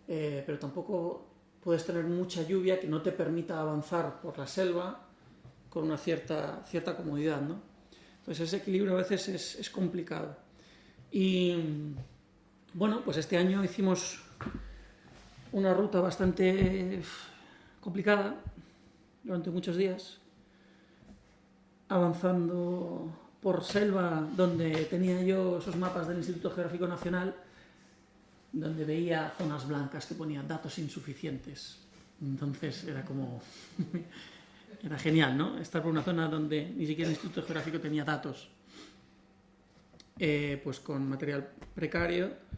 Pero tampoco puedes tener mucha lluvia que no te permita avanzar por la selva con una cierta comodidad, ¿no? Entonces ese equilibrio a veces es complicado. Y bueno, pues este año hicimos una ruta bastante complicada durante muchos días, avanzando por selva donde tenía yo esos mapas del Instituto Geográfico Nacional, donde veía zonas blancas que ponían datos insuficientes. Entonces era como... era genial, ¿no? Estar por una zona donde ni siquiera el Instituto Geográfico tenía datos. Pues con material precario,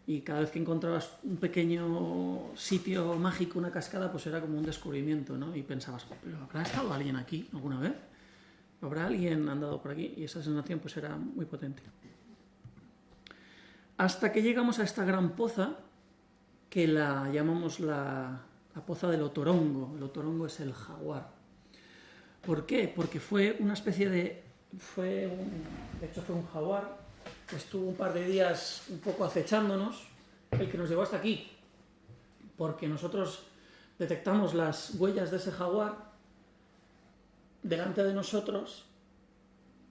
y cada vez que encontrabas un pequeño sitio mágico, una cascada, pues era como un descubrimiento, ¿no? Y pensabas, ¿pero habrá estado alguien aquí alguna vez? ¿Habrá alguien andado por aquí? Y esa sensación, pues, era muy potente. hasta que llegamos a esta gran poza que la llamamos la poza del otorongo. El otorongo es el jaguar. ¿Por qué? Porque fue una especie de... de hecho fue un jaguar que estuvo un par de días un poco acechándonos, el que nos llevó hasta aquí, porque nosotros detectamos las huellas de ese jaguar delante de nosotros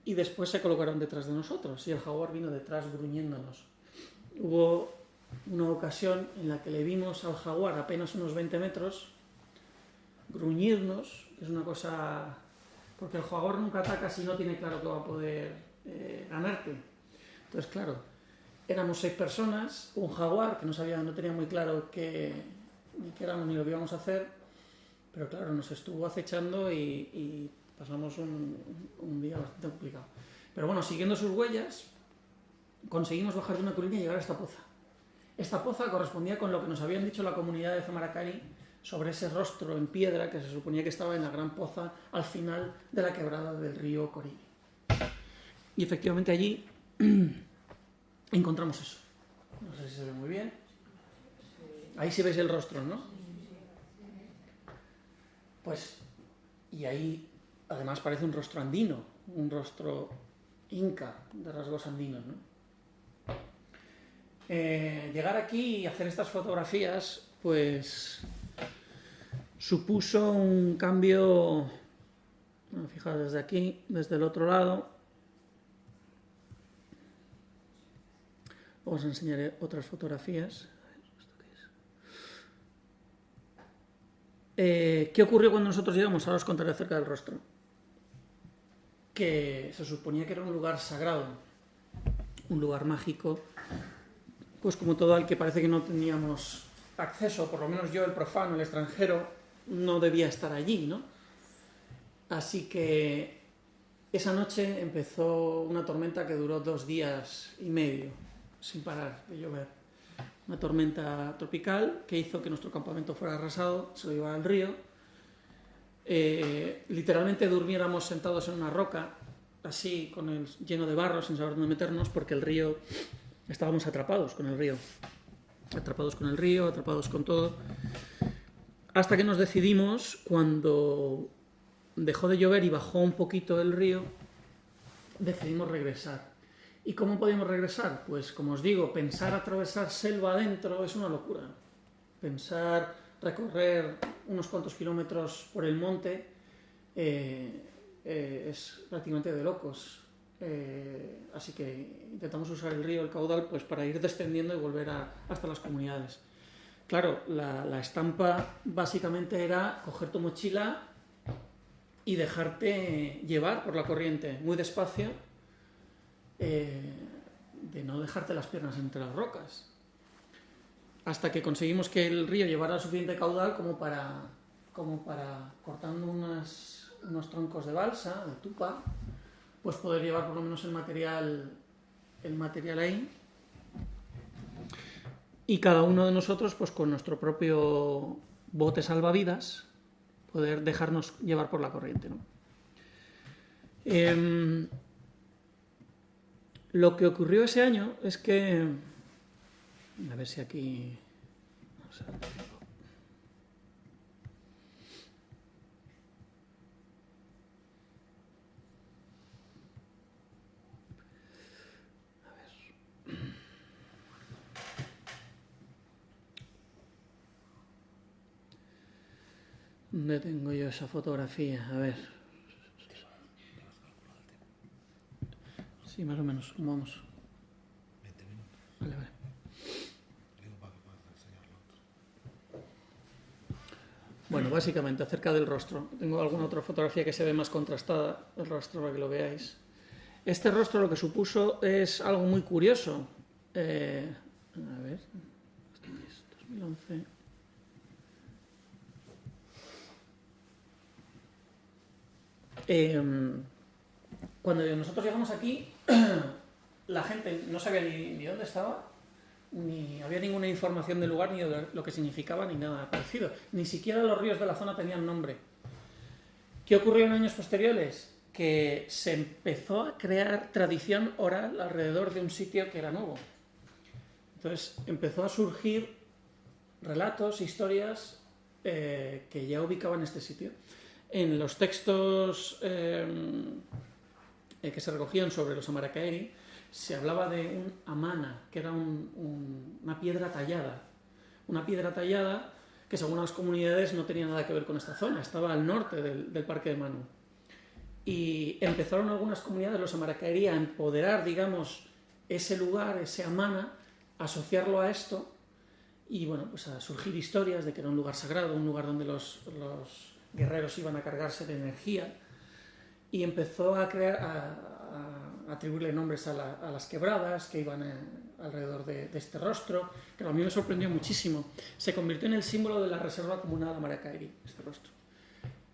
y después se colocaron detrás de nosotros y el jaguar vino detrás gruñéndonos. Hubo una ocasión en la que le vimos al jaguar apenas unos 20 metros gruñirnos, que es una cosa... porque el jaguar nunca ataca si no tiene claro que va a poder ganarte. Entonces, claro, éramos 6 personas, un jaguar que no tenía muy claro ni qué éramos ni lo que íbamos a hacer, pero claro, nos estuvo acechando y pasamos un día bastante complicado. Pero bueno, siguiendo sus huellas, conseguimos bajar de una colina y llegar a esta poza. Esta poza correspondía con lo que nos habían dicho la comunidad de Zamaracari sobre ese rostro en piedra que se suponía que estaba en la gran poza al final de la quebrada del río Coriri. Y efectivamente allí encontramos eso. No sé si se ve muy bien. Ahí sí veis el rostro, ¿no? Pues, y ahí además parece un rostro andino, un rostro inca de rasgos andinos, ¿no? Llegar aquí y hacer estas fotografías, pues supuso un cambio. Bueno, fijaos, desde aquí, desde el otro lado, os enseñaré otras fotografías. ¿Qué ocurrió cuando nosotros llegamos? Ahora os contaré acerca del rostro. Que se suponía que era un lugar sagrado, un lugar mágico, pues como todo al que parece que no teníamos acceso, por lo menos yo, el profano, el extranjero, no debía estar allí, ¿no? Así que esa noche empezó una tormenta que duró 2 días y medio, sin parar de llover. Una tormenta tropical que hizo que nuestro campamento fuera arrasado, se lo llevara al río. Literalmente durmiéramos sentados en una roca, así, lleno de barro, sin saber dónde meternos, porque el río... Estábamos atrapados con el río, atrapados con todo, hasta que nos decidimos, cuando dejó de llover y bajó un poquito el río, decidimos regresar. ¿Y cómo podíamos regresar? Pues, como os digo, pensar atravesar selva adentro es una locura. Pensar recorrer unos cuantos kilómetros por el monte es prácticamente de locos. Así que intentamos usar el río, el caudal, pues para ir descendiendo y volver hasta las comunidades. Claro, la estampa básicamente era coger tu mochila y dejarte llevar por la corriente muy despacio, de no dejarte las piernas entre las rocas, hasta que conseguimos que el río llevara suficiente caudal como para cortando unos troncos de balsa, de tupa, pues poder llevar por lo menos el material ahí, y cada uno de nosotros pues con nuestro propio bote salvavidas poder dejarnos llevar por la corriente, ¿no? Lo que ocurrió ese año es que, a ver si aquí, vamos a ver. ¿Dónde tengo yo esa fotografía? A ver. Sí, más o menos. ¿Cómo vamos? 20 minutos. Vale, vale. Digo para que puedas enseñarlo otro. Bueno, básicamente acerca del rostro. Tengo alguna otra fotografía que se ve más contrastada, el rostro, para que lo veáis. Este rostro lo que supuso es algo muy curioso. A ver. ¿Esto qué es? 2011. Cuando nosotros llegamos aquí, la gente no sabía ni dónde estaba, ni había ninguna información del lugar, ni de lo que significaba, ni nada parecido. Ni siquiera los ríos de la zona tenían nombre. ¿Qué ocurrió en años posteriores? Que se empezó a crear tradición oral alrededor de un sitio que era nuevo. Entonces empezó a surgir relatos, historias que ya ubicaban este sitio. En los textos que se recogían sobre los Amarakaeri se hablaba de un amana, que era una piedra tallada. Una piedra tallada que según las comunidades no tenía nada que ver con esta zona, estaba al norte del Parque de Manu. Y empezaron algunas comunidades, los Amarakaeri, a empoderar, digamos, ese lugar, ese amana, a asociarlo a esto y, bueno, pues a surgir historias de que era un lugar sagrado, un lugar donde los guerreros iban a cargarse de energía, y empezó a crear, a atribuirle nombres a las quebradas que iban alrededor de este rostro, que a mí me sorprendió muchísimo. Se convirtió en el símbolo de la reserva comunal Amarakaeri, este rostro.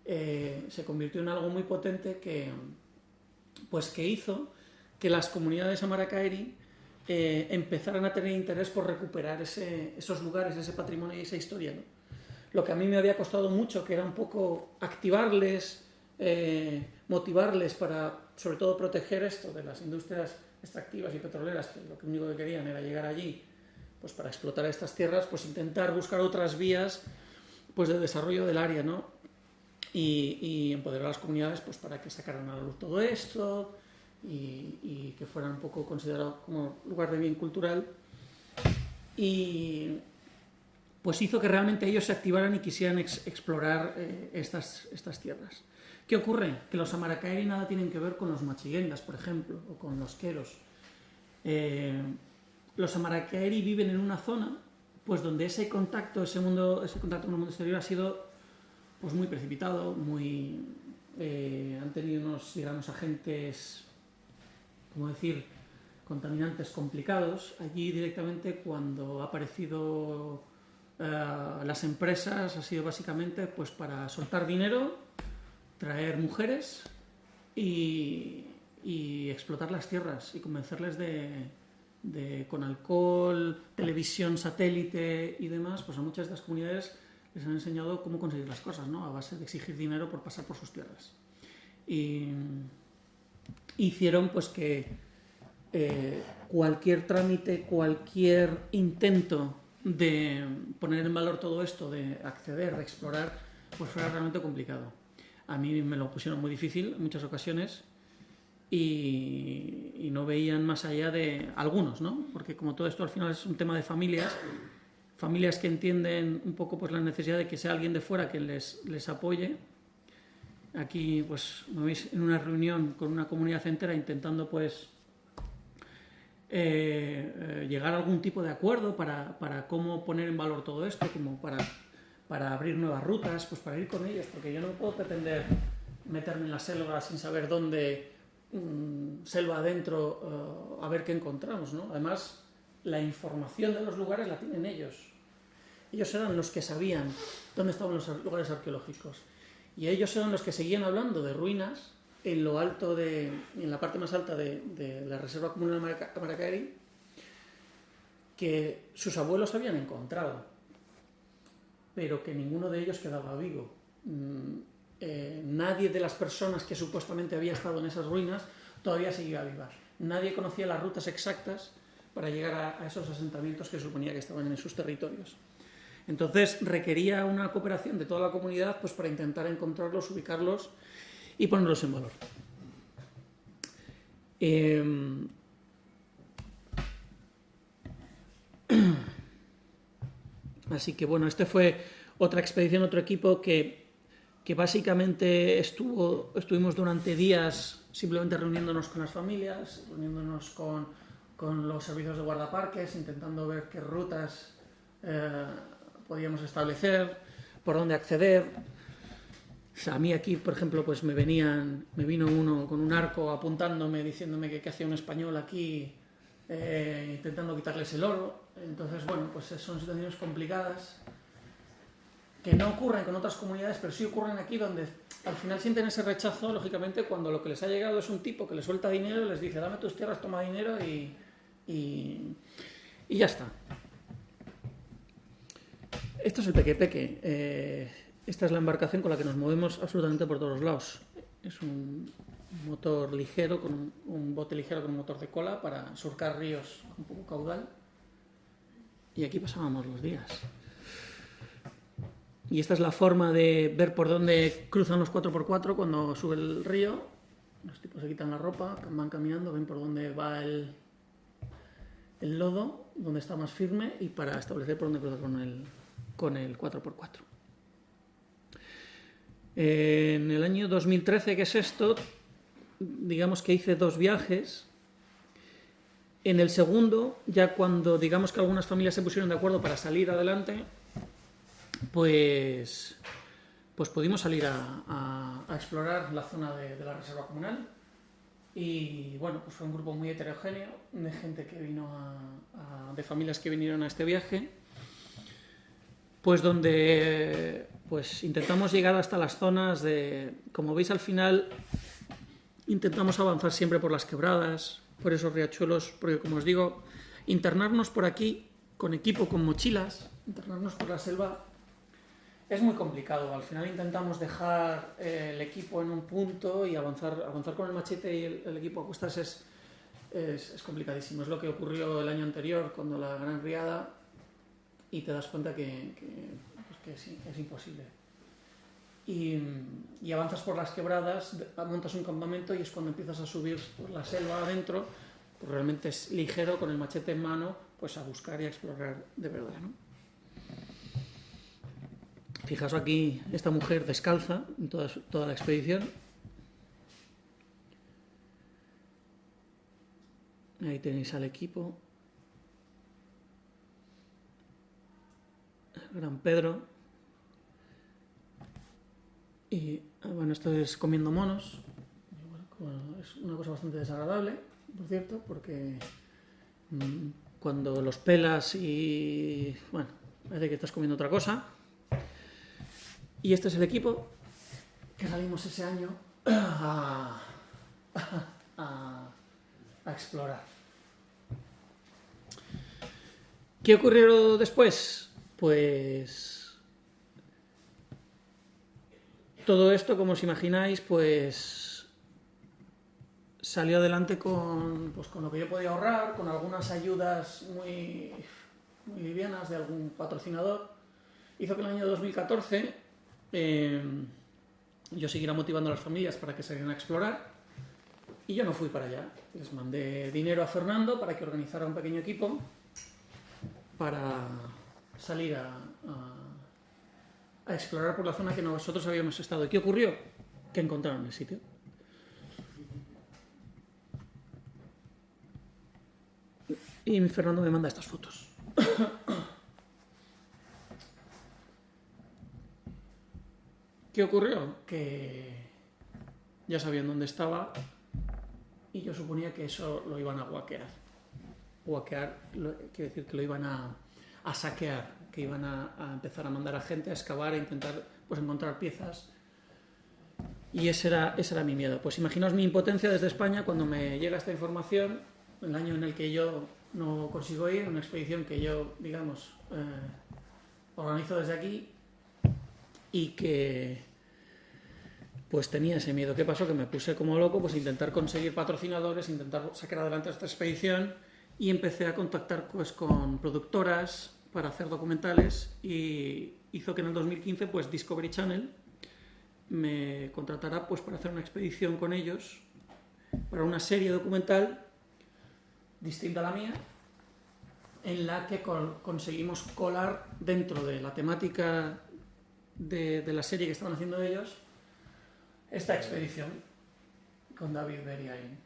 Se convirtió en algo muy potente que hizo que las comunidades Amarakaeri empezaran a tener interés por recuperar esos lugares, ese patrimonio y esa historia, ¿no? Lo que a mí me había costado mucho, que era un poco activarles, motivarles para, sobre todo, proteger esto de las industrias extractivas y petroleras, que lo único que querían era llegar allí pues para explotar estas tierras, pues intentar buscar otras vías pues de desarrollo del área, ¿no? Y empoderar a las comunidades pues para que sacaran a la luz todo esto y que fueran un poco considerados como lugar de bien cultural, y pues hizo que realmente ellos se activaran y quisieran explorar estas tierras. ¿Qué ocurre? Que los Amarakaeri nada tienen que ver con los Machiguengas, por ejemplo, o con los Queros. Los Amarakaeri viven en una zona pues donde ese contacto con el mundo exterior ha sido pues muy precipitado, han tenido unos, digamos, agentes, ¿cómo decir?, contaminantes complicados. Allí directamente, cuando ha aparecido las empresas, ha sido básicamente pues para soltar dinero, traer mujeres y explotar las tierras y convencerles con alcohol, televisión, satélite y demás, pues a muchas de estas comunidades les han enseñado cómo conseguir las cosas, ¿no? A base de exigir dinero por pasar por sus tierras. Y hicieron pues que cualquier trámite, cualquier intento de poner en valor todo esto, de acceder, de explorar, pues fuera realmente complicado. A mí me lo pusieron muy difícil en muchas ocasiones y no veían más allá de algunos, ¿no? Porque como todo esto al final es un tema de familias que entienden un poco pues la necesidad de que sea alguien de fuera que les apoye. Aquí pues me veis en una reunión con una comunidad entera intentando pues llegar a algún tipo de acuerdo para cómo poner en valor todo esto, como para abrir nuevas rutas, pues para ir con ellos, porque yo no puedo pretender meterme en la selva sin saber dónde, selva adentro, a ver qué encontramos, ¿no? Además, la información de los lugares la tienen ellos. Ellos eran los que sabían dónde estaban los lugares arqueológicos. Y ellos eran los que seguían hablando de ruinas en lo alto en la parte más alta de la reserva comunal Amarakaeri, que sus abuelos habían encontrado, pero que ninguno de ellos quedaba vivo. Nadie de las personas que supuestamente había estado en esas ruinas todavía seguía viva. Nadie conocía las rutas exactas para llegar a esos asentamientos que suponía que estaban en sus territorios. Entonces requería una cooperación de toda la comunidad pues para intentar encontrarlos, ubicarlos y ponerlos en valor. Así que bueno, este fue otra expedición, otro equipo que básicamente estuvimos durante días simplemente reuniéndonos con las familias, reuniéndonos con los servicios de guardaparques, intentando ver qué rutas podíamos establecer, por dónde acceder. O sea, a mí aquí, por ejemplo, pues me vino uno con un arco apuntándome, diciéndome que qué hacía un español aquí, intentando quitarles el oro. Entonces, bueno, pues son situaciones complicadas que no ocurren con otras comunidades, pero sí ocurren aquí, donde al final sienten ese rechazo, lógicamente, cuando lo que les ha llegado es un tipo que les suelta dinero y les dice, dame tus tierras, toma dinero y ya está. Esto es el Peque. Esta es la embarcación con la que nos movemos absolutamente por todos los lados. Es un motor ligero, un bote ligero con un motor de cola para surcar ríos con poco caudal. y aquí pasábamos los días. Y esta es la forma de ver por dónde cruzan los 4x4 cuando sube el río. Los tipos se quitan la ropa, van caminando, ven por dónde va el lodo, dónde está más firme, y para establecer por dónde cruzar con el 4x4. En el año 2013, que es esto, digamos que hice 2 viajes. En el segundo, ya cuando digamos que algunas familias se pusieron de acuerdo para salir adelante, pues pudimos salir a explorar la zona de la reserva comunal. Y bueno, pues fue un grupo muy heterogéneo de gente que vino de familias que vinieron a este viaje, pues donde pues intentamos llegar hasta las zonas de, como veis al final, intentamos avanzar siempre por las quebradas, por esos riachuelos, porque como os digo, internarnos por aquí con equipo, con mochilas, internarnos por la selva es muy complicado. Al final intentamos dejar el equipo en un punto y avanzar con el machete y el equipo a cuestas es complicadísimo. Es lo que ocurrió el año anterior cuando la gran riada, y te das cuenta que sí, es imposible. Y avanzas por las quebradas, montas un campamento y es cuando empiezas a subir por la selva adentro, pues realmente es ligero, con el machete en mano, pues a buscar y a explorar de verdad, ¿no? Fijaos aquí esta mujer descalza en toda la expedición. Ahí tenéis al equipo. El Gran Pedro. Y bueno, esto es comiendo monos. Es una cosa bastante desagradable, por cierto, porque cuando los pelas y bueno, parece que estás comiendo otra cosa. Y este es el equipo que salimos ese año a explorar. ¿Qué ocurrió después? Pues todo esto, como os imagináis, pues salió adelante con lo que yo podía ahorrar, con algunas ayudas muy livianas de algún patrocinador. Hizo que en el año 2014 yo siguiera motivando a las familias para que salieran a explorar, y yo no fui para allá. Les mandé dinero a Fernando para que organizara un pequeño equipo para salir a explorar por la zona que nosotros habíamos estado. ¿Y qué ocurrió? Que encontraron el sitio. Y Fernando me manda estas fotos. ¿Qué ocurrió? Que ya sabían dónde estaba y yo suponía que eso lo iban a guaquear. Guaquear quiere decir que lo iban a saquear, que iban a empezar a mandar a gente a excavar, a intentar pues encontrar piezas. Y ese era mi miedo. Pues imaginaos mi impotencia desde España cuando me llega esta información, el año en el que yo no consigo ir, una expedición que yo, digamos, organizo desde aquí, y que pues tenía ese miedo. ¿Qué pasó? Que me puse como loco pues a intentar conseguir patrocinadores, intentar sacar adelante esta expedición, y empecé a contactar pues con productoras para hacer documentales, y hizo que en el 2015 pues Discovery Channel me contratará pues para hacer una expedición con ellos para una serie documental distinta a la mía, en la que conseguimos colar dentro de la temática de la serie que estaban haciendo ellos esta expedición con David Beriain.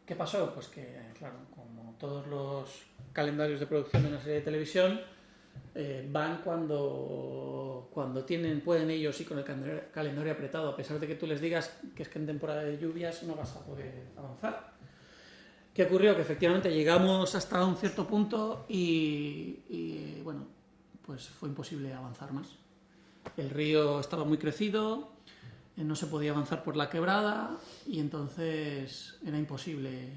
¿Qué pasó? Pues que, claro, como todos los calendarios de producción de una serie de televisión, van cuando pueden ellos ir con el calendario apretado, a pesar de que tú les digas que es que en temporada de lluvias no vas a poder avanzar. ¿Qué ocurrió? Que efectivamente llegamos hasta un cierto punto y bueno, pues fue imposible avanzar más. El río estaba muy crecido, no se podía avanzar por la quebrada, y entonces era imposible.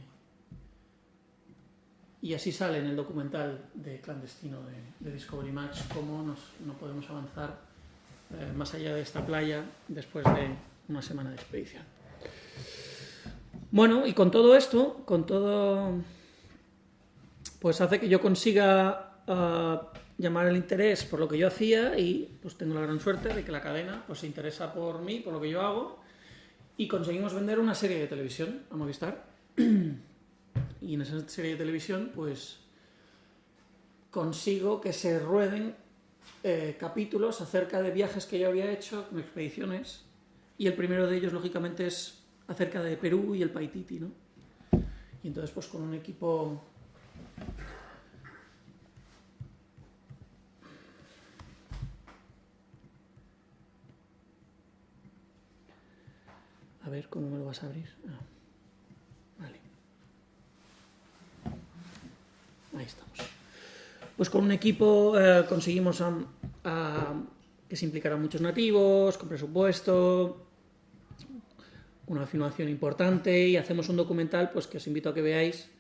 Y así sale en el documental de Clandestino de Discovery Max cómo no podemos avanzar más allá de esta playa después de una semana de expedición. Bueno, y con todo esto, pues hace que yo consiga llamar el interés por lo que yo hacía y pues tengo la gran suerte de que la cadena pues se interesa por mí, por lo que yo hago, y conseguimos vender una serie de televisión a Movistar. Y en esa serie de televisión pues consigo que se rueden capítulos acerca de viajes que yo había hecho con expediciones, y el primero de ellos lógicamente es acerca de Perú y el Paititi, ¿no? Y entonces pues con un equipo a ver cómo me lo vas a abrir. Vale, ahí estamos. Pues con un equipo conseguimos que se implicaran muchos nativos, con presupuesto, una filmación importante, y hacemos un documental pues que os invito a que veáis,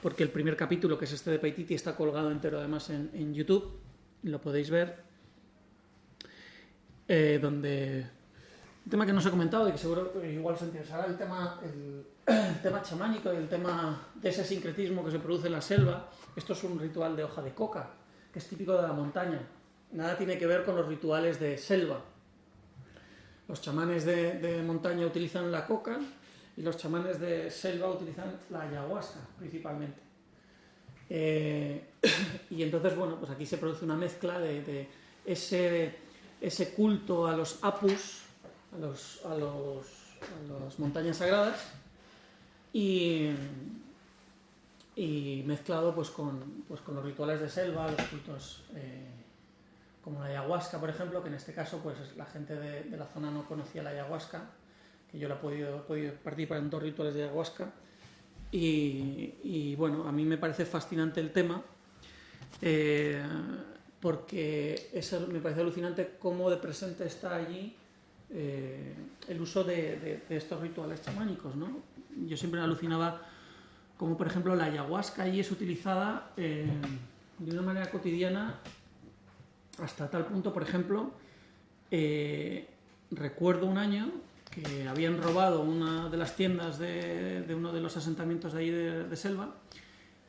porque el primer capítulo, que es este de Paititi, está colgado entero además en YouTube, lo podéis ver, donde un tema que no os he comentado y que seguro que igual os interesará, el tema chamánico, el tema de ese sincretismo que se produce en la selva. Esto es un ritual de hoja de coca, que es típico de la montaña. Nada tiene que ver con los rituales de selva. Los chamanes de montaña utilizan la coca y los chamanes de selva utilizan la ayahuasca principalmente. Y entonces, bueno, pues aquí se produce una mezcla de ese culto a los apus, a las montañas sagradas, y mezclado pues con los rituales de selva, los cultos como la ayahuasca, por ejemplo, que en este caso pues la gente de la zona no conocía la ayahuasca, que yo la he podido participar en 2 rituales de ayahuasca, y bueno, a mí me parece fascinante el tema, porque me parece alucinante cómo de presente está allí el uso de estos rituales chamánicos, ¿no? Yo siempre me alucinaba como, por ejemplo, la ayahuasca allí es utilizada de una manera cotidiana, hasta tal punto, por ejemplo, recuerdo un año que habían robado una de las tiendas de uno de los asentamientos de ahí de selva,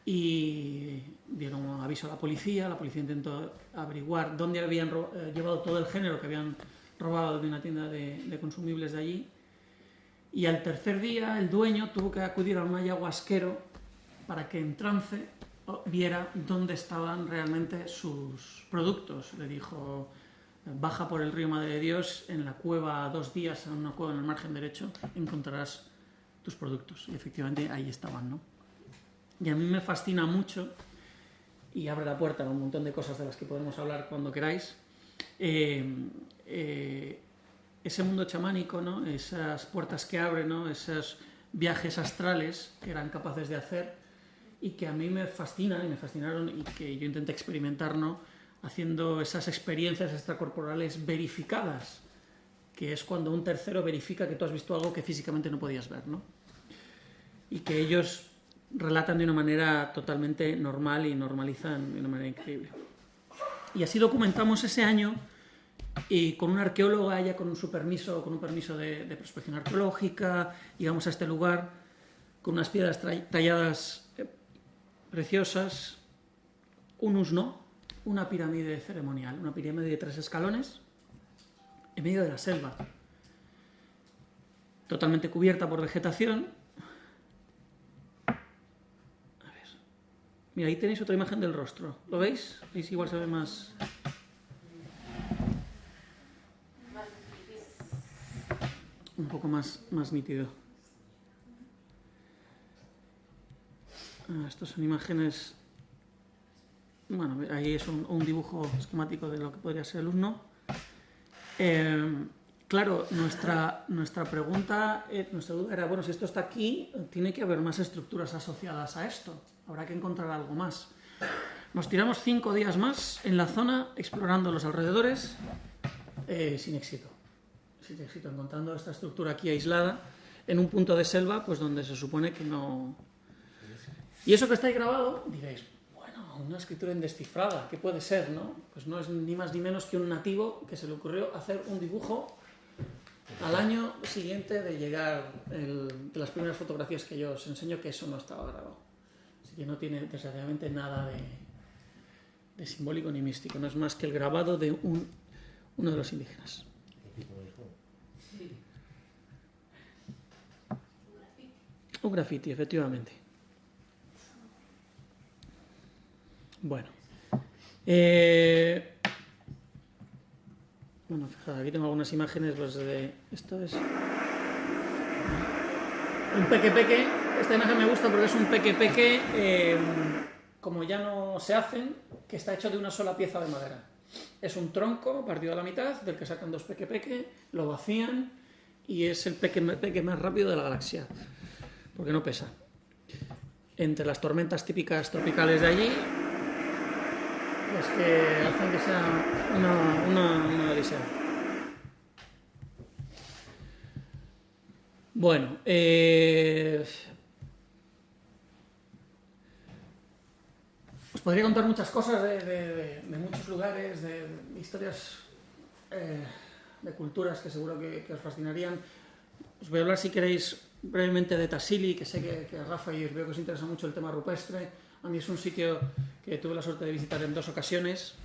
y dieron un aviso a la policía intentó averiguar dónde habían llevado todo el género que habían robado de una tienda de consumibles de allí, y al tercer día el dueño tuvo que acudir a un ayahuasquero para que en trance viera dónde estaban realmente sus productos. Le dijo: baja por el río Madre de Dios, en la cueva 2 días, en una cueva en el margen derecho, encontrarás tus productos. Y efectivamente ahí estaban, ¿no? Y a mí me fascina mucho, y abre la puerta a un montón de cosas de las que podemos hablar cuando queráis, ese mundo chamánico, ¿no? Esas puertas que abren, ¿no? Esos viajes astrales que eran capaces de hacer, y que a mí me fascinan y me fascinaron, y que yo intenté experimentar, ¿no? Haciendo esas experiencias extracorporales verificadas, que es cuando un tercero verifica que tú has visto algo que físicamente no podías ver, ¿no? Y que ellos relatan de una manera totalmente normal y normalizan de una manera increíble. Y así documentamos ese año, y con una arqueóloga, ella con un permiso de prospección arqueológica, llegamos a este lugar con unas piedras talladas preciosas, un usno, una pirámide ceremonial, una pirámide de 3 escalones en medio de la selva, totalmente cubierta por vegetación. A ver, mira, ahí tenéis otra imagen del rostro, ¿lo veis? ¿Veis? Igual se ve más un poco más nítido. Estas son imágenes. Bueno, ahí es un dibujo esquemático de lo que podría ser el usno. Claro, nuestra pregunta, nuestra duda era, bueno, si esto está aquí, tiene que haber más estructuras asociadas a esto. Habrá que encontrar algo más. Nos tiramos 5 días más en la zona, explorando los alrededores, sin éxito. Sin éxito, encontrando esta estructura aquí aislada, en un punto de selva, pues donde se supone que no. Y eso que está ahí grabado, diréis, bueno, una escritura indescifrada, ¿qué puede ser, no? Pues no es ni más ni menos que un nativo que se le ocurrió hacer un dibujo al año siguiente de llegar de las primeras fotografías que yo os enseño, que eso no estaba grabado. Así que no tiene desgraciadamente nada de simbólico ni místico, no es más que el grabado de uno de los indígenas. Un graffiti, efectivamente. Bueno. Bueno, fijaos, aquí tengo algunas imágenes. Pues esto es un peque-peque. Esta imagen me gusta porque es un peque-peque, como ya no se hacen, que está hecho de una sola pieza de madera. Es un tronco partido a la mitad, del que sacan 2 peque-peque, lo vacían y es el peque-peque más rápido de la galaxia, porque no pesa. Entre las tormentas típicas tropicales de allí, pues que hacen que sea una odisea. Bueno, os podría contar muchas cosas de muchos lugares, de historias, de culturas que seguro que os fascinarían. Os voy a hablar, si queréis, brevemente de Tassili, que sé que a Rafa y os veo que os interesa mucho el tema rupestre. A mí es un sitio que tuve la suerte de visitar en 2 ocasiones,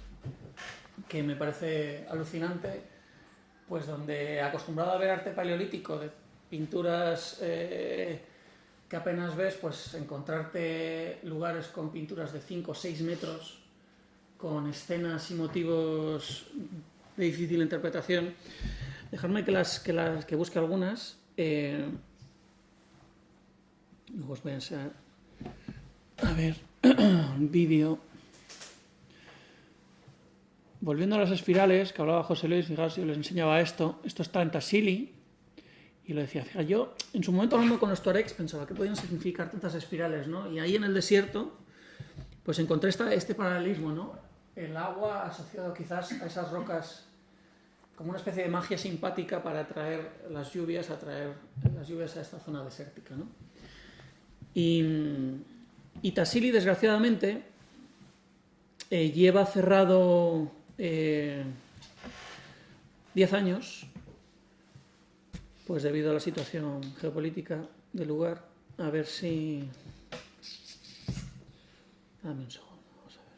que me parece alucinante, pues donde, acostumbrado a ver arte paleolítico, de pinturas que apenas ves, pues encontrarte lugares con pinturas de 5 o 6 metros, con escenas y motivos de difícil interpretación. Dejadme que busque algunas. Luego os voy a enseñar. A ver, un vídeo. Volviendo a las espirales, que hablaba José Luis, fijaos, yo les enseñaba esto. Esto está en Tassili. Y lo decía, fíjate, yo en su momento hablando con los tuaregs pensaba que podían significar tantas espirales, ¿no? Y ahí en el desierto, pues encontré este paralelismo, ¿no? El agua asociado quizás a esas rocas como una especie de magia simpática para atraer las lluvias a esta zona desértica, ¿no? Y Tassili, desgraciadamente, lleva cerrado 10 años, pues debido a la situación geopolítica del lugar. A ver si... Dame un segundo, vamos a ver.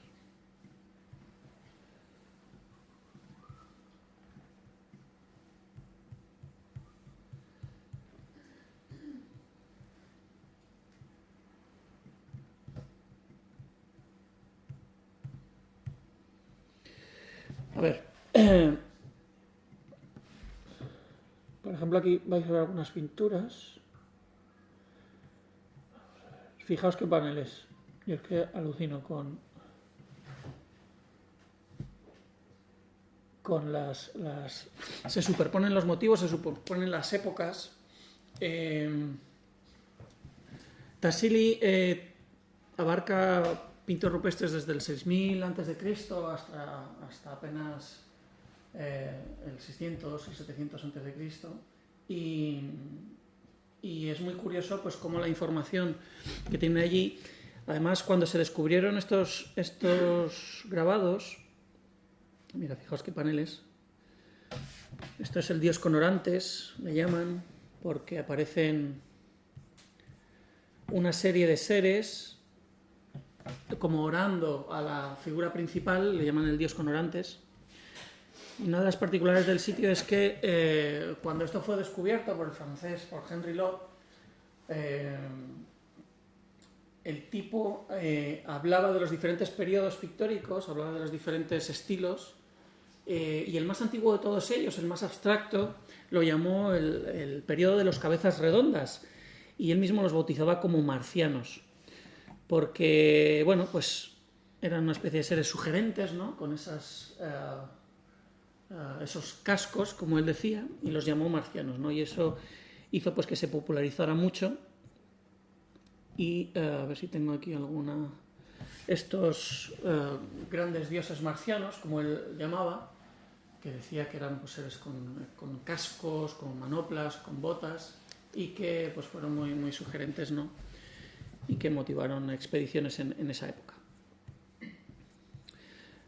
A ver, por ejemplo, aquí vais a ver algunas pinturas. Fijaos qué paneles. Yo es que alucino con las... Se superponen los motivos, se superponen las épocas. Tassili abarca pintos rupestres desde el 6000 a.C. hasta apenas el 600 y 700 a.C. Y es muy curioso pues cómo la información que tiene allí, además cuando se descubrieron estos grabados, mira, fijaos qué paneles, esto es el dios con orantes, le llaman, porque aparecen una serie de seres como orando a la figura principal, le llaman el dios con orantes. Y una de las particularidades del sitio es que cuando esto fue descubierto por el francés, por Henry Lott, el tipo hablaba de los diferentes periodos pictóricos, hablaba de los diferentes estilos, y el más antiguo de todos ellos, el más abstracto, lo llamó el periodo de los cabezas redondas, y él mismo los bautizaba como marcianos, porque, bueno, pues eran una especie de seres sugerentes, ¿no? Con esos cascos, como él decía, y los llamó marcianos, ¿no? Y eso hizo pues que se popularizara mucho. Y a ver si tengo aquí alguna... Estos grandes dioses marcianos, como él llamaba, que decía que eran pues, seres con cascos, con manoplas, con botas, y que pues fueron muy, muy sugerentes, ¿no? Y que motivaron expediciones en esa época.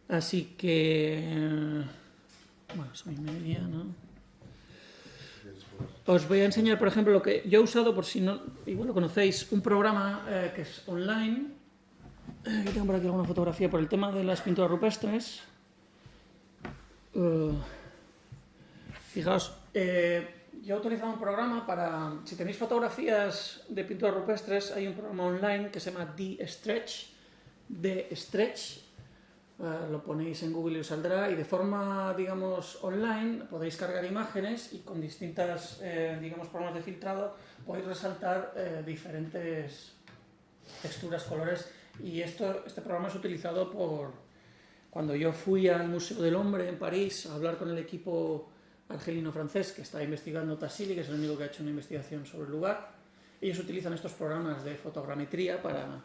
Así que... Bueno, soy media, ¿no? Os voy a enseñar, por ejemplo, lo que yo he usado, por si no, igual lo conocéis, un programa que es online, Aquí tengo por aquí alguna fotografía por el tema de las pinturas rupestres. Fijaos, yo he utilizado un programa para, si tenéis fotografías de pinturas rupestres, hay un programa online que se llama D-Stretch, lo ponéis en Google y os saldrá, y de forma, digamos, online podéis cargar imágenes y con distintas, digamos, programas de filtrado podéis resaltar diferentes texturas, colores, y este programa es utilizado cuando yo fui al Museo del Hombre en París a hablar con el equipo argelino-francés que está investigando Tassili, que es el único que ha hecho una investigación sobre el lugar. Ellos utilizan estos programas de fotogrametría para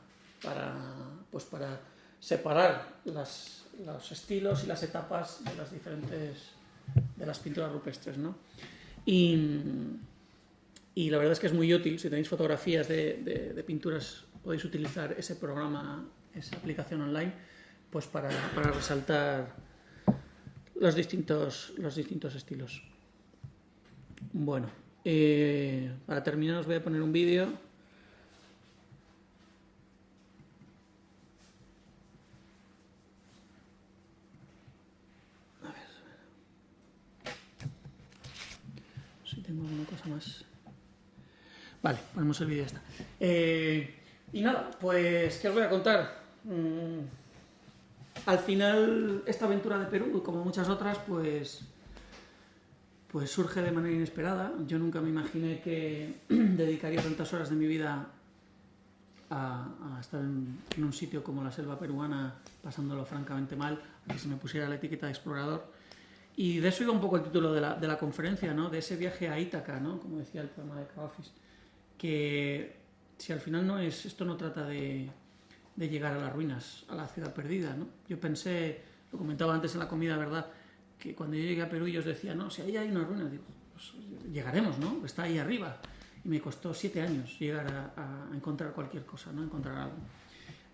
separar los estilos y las etapas de las diferentes de las pinturas rupestres, ¿no? Y la verdad es que es muy útil. Si tenéis fotografías de pinturas, podéis utilizar ese programa, esa aplicación online, pues para resaltar los distintos estilos. Bueno, para terminar os voy a poner un vídeo. A ver si tengo alguna cosa más. Vale, ponemos el vídeo, ya está. Y nada, pues, ¿qué os voy a contar? Al final, esta aventura de Perú, como muchas otras, pues surge de manera inesperada. Yo nunca me imaginé que dedicaría tantas horas de mi vida a estar en un sitio como la selva peruana, pasándolo francamente mal, a que se me pusiera la etiqueta de explorador. Y de eso iba un poco el título de la conferencia, ¿no? De ese viaje a Ítaca, ¿no? Como decía el programa de Cavafis. Que si al final esto no trata de llegar a las ruinas, a la ciudad perdida, ¿no? Yo pensé, lo comentaba antes en la comida, ¿verdad?, que cuando yo llegué a Perú ellos decían, no, si ahí hay una ruina, digo, pues llegaremos, ¿no? Está ahí arriba. Y me costó 7 años llegar a encontrar cualquier cosa, ¿no? Encontrar algo.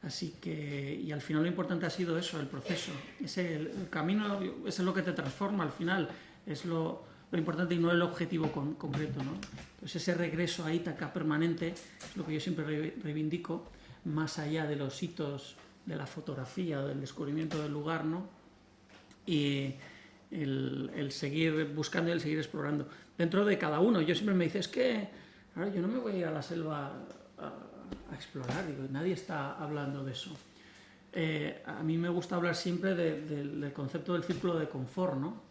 Así que, y al final lo importante ha sido eso, el proceso. El camino es lo que te transforma al final, es lo importante y no el objetivo concreto, ¿no? Pues ese regreso a Ítaca permanente es lo que yo siempre reivindico, más allá de los hitos de la fotografía o del descubrimiento del lugar, ¿no? Y el seguir buscando y el seguir explorando. Dentro de cada uno, yo siempre me dice, es que ahora yo no me voy a ir a la selva a explorar, digo, nadie está hablando de eso. A mí me gusta hablar siempre del concepto del círculo de confort, ¿no?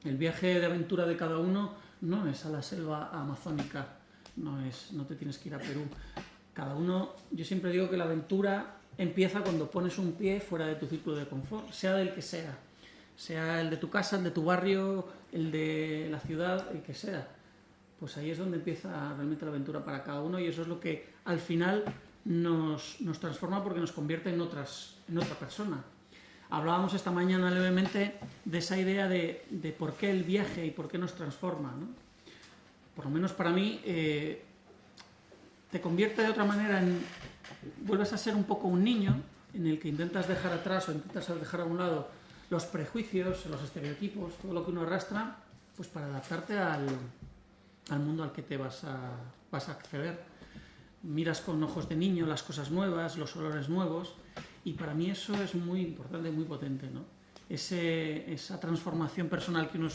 El viaje de aventura de cada uno no es a la selva amazónica, no te tienes que ir a Perú. Cada uno, yo siempre digo que la aventura empieza cuando pones un pie fuera de tu círculo de confort, sea del que sea el de tu casa, el de tu barrio, el de la ciudad, el que sea. Pues ahí es donde empieza realmente la aventura para cada uno y eso es lo que al final nos transforma porque nos convierte en otra persona. Hablábamos esta mañana levemente de esa idea de por qué el viaje y por qué nos transforma, ¿no? Por lo menos para mí te convierte de otra manera vuelves a ser un poco un niño en el que intentas dejar atrás o intentas dejar a un lado los prejuicios, los estereotipos, todo lo que uno arrastra, pues para adaptarte al mundo al que te vas a acceder. Miras con ojos de niño las cosas nuevas, los olores nuevos, y para mí eso es muy importante, muy potente, ¿no? Esa transformación personal que uno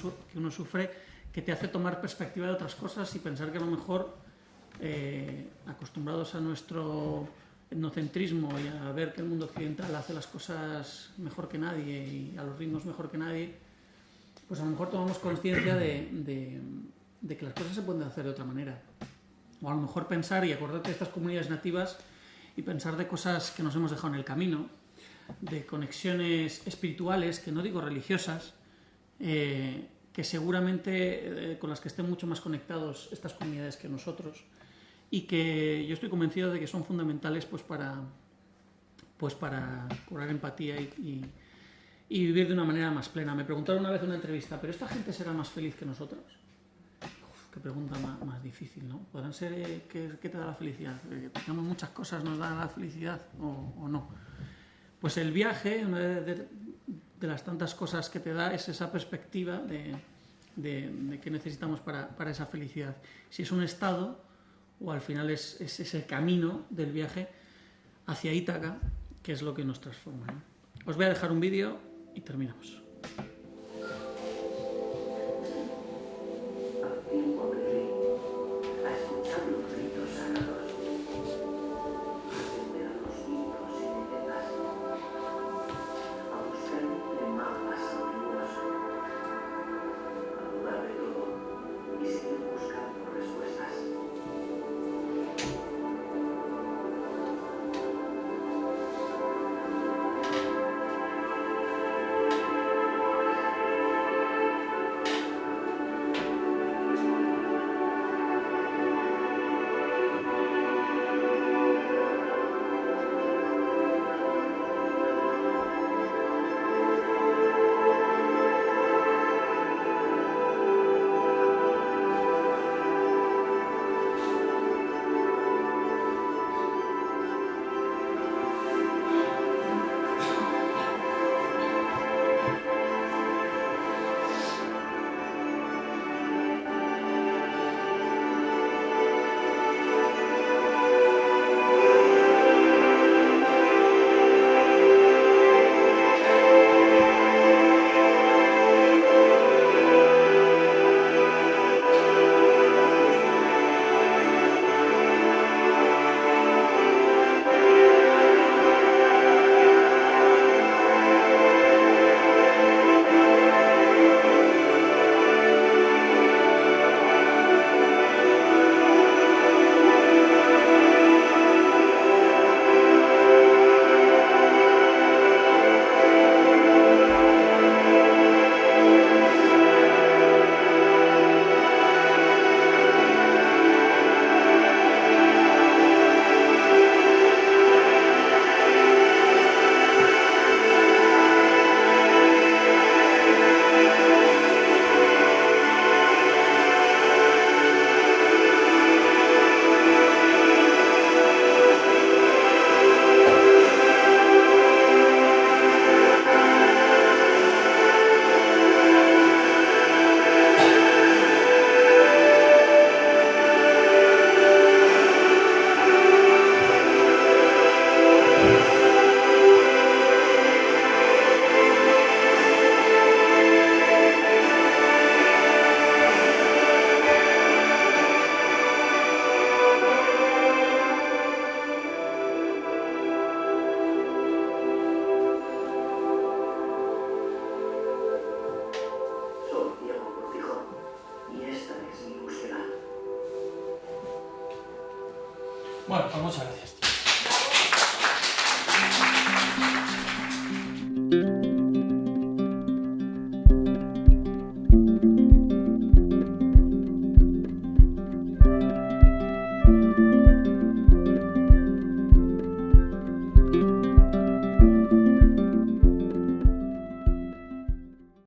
sufre, que te hace tomar perspectiva de otras cosas y pensar que a lo mejor, acostumbrados a nuestro etnocentrismo y a ver que el mundo occidental hace las cosas mejor que nadie y a los ritmos mejor que nadie, pues a lo mejor tomamos conciencia de que las cosas se pueden hacer de otra manera. O a lo mejor pensar y acordarte de estas comunidades nativas y pensar de cosas que nos hemos dejado en el camino, de conexiones espirituales, que no digo religiosas, que seguramente con las que estén mucho más conectados estas comunidades que nosotros, y que yo estoy convencido de que son fundamentales pues para curar empatía y vivir de una manera más plena. Me preguntaron una vez en una entrevista, ¿pero esta gente será más feliz que nosotros? Qué pregunta más difícil, ¿no? ¿Podrán ser qué te da la felicidad? Que tengamos muchas cosas nos da la felicidad o no. Pues el viaje, una de las tantas cosas que te da es esa perspectiva de qué necesitamos para esa felicidad. Si es un estado o al final es ese camino del viaje hacia Ítaca que es lo que nos transforma, ¿no? Os voy a dejar un vídeo y terminamos.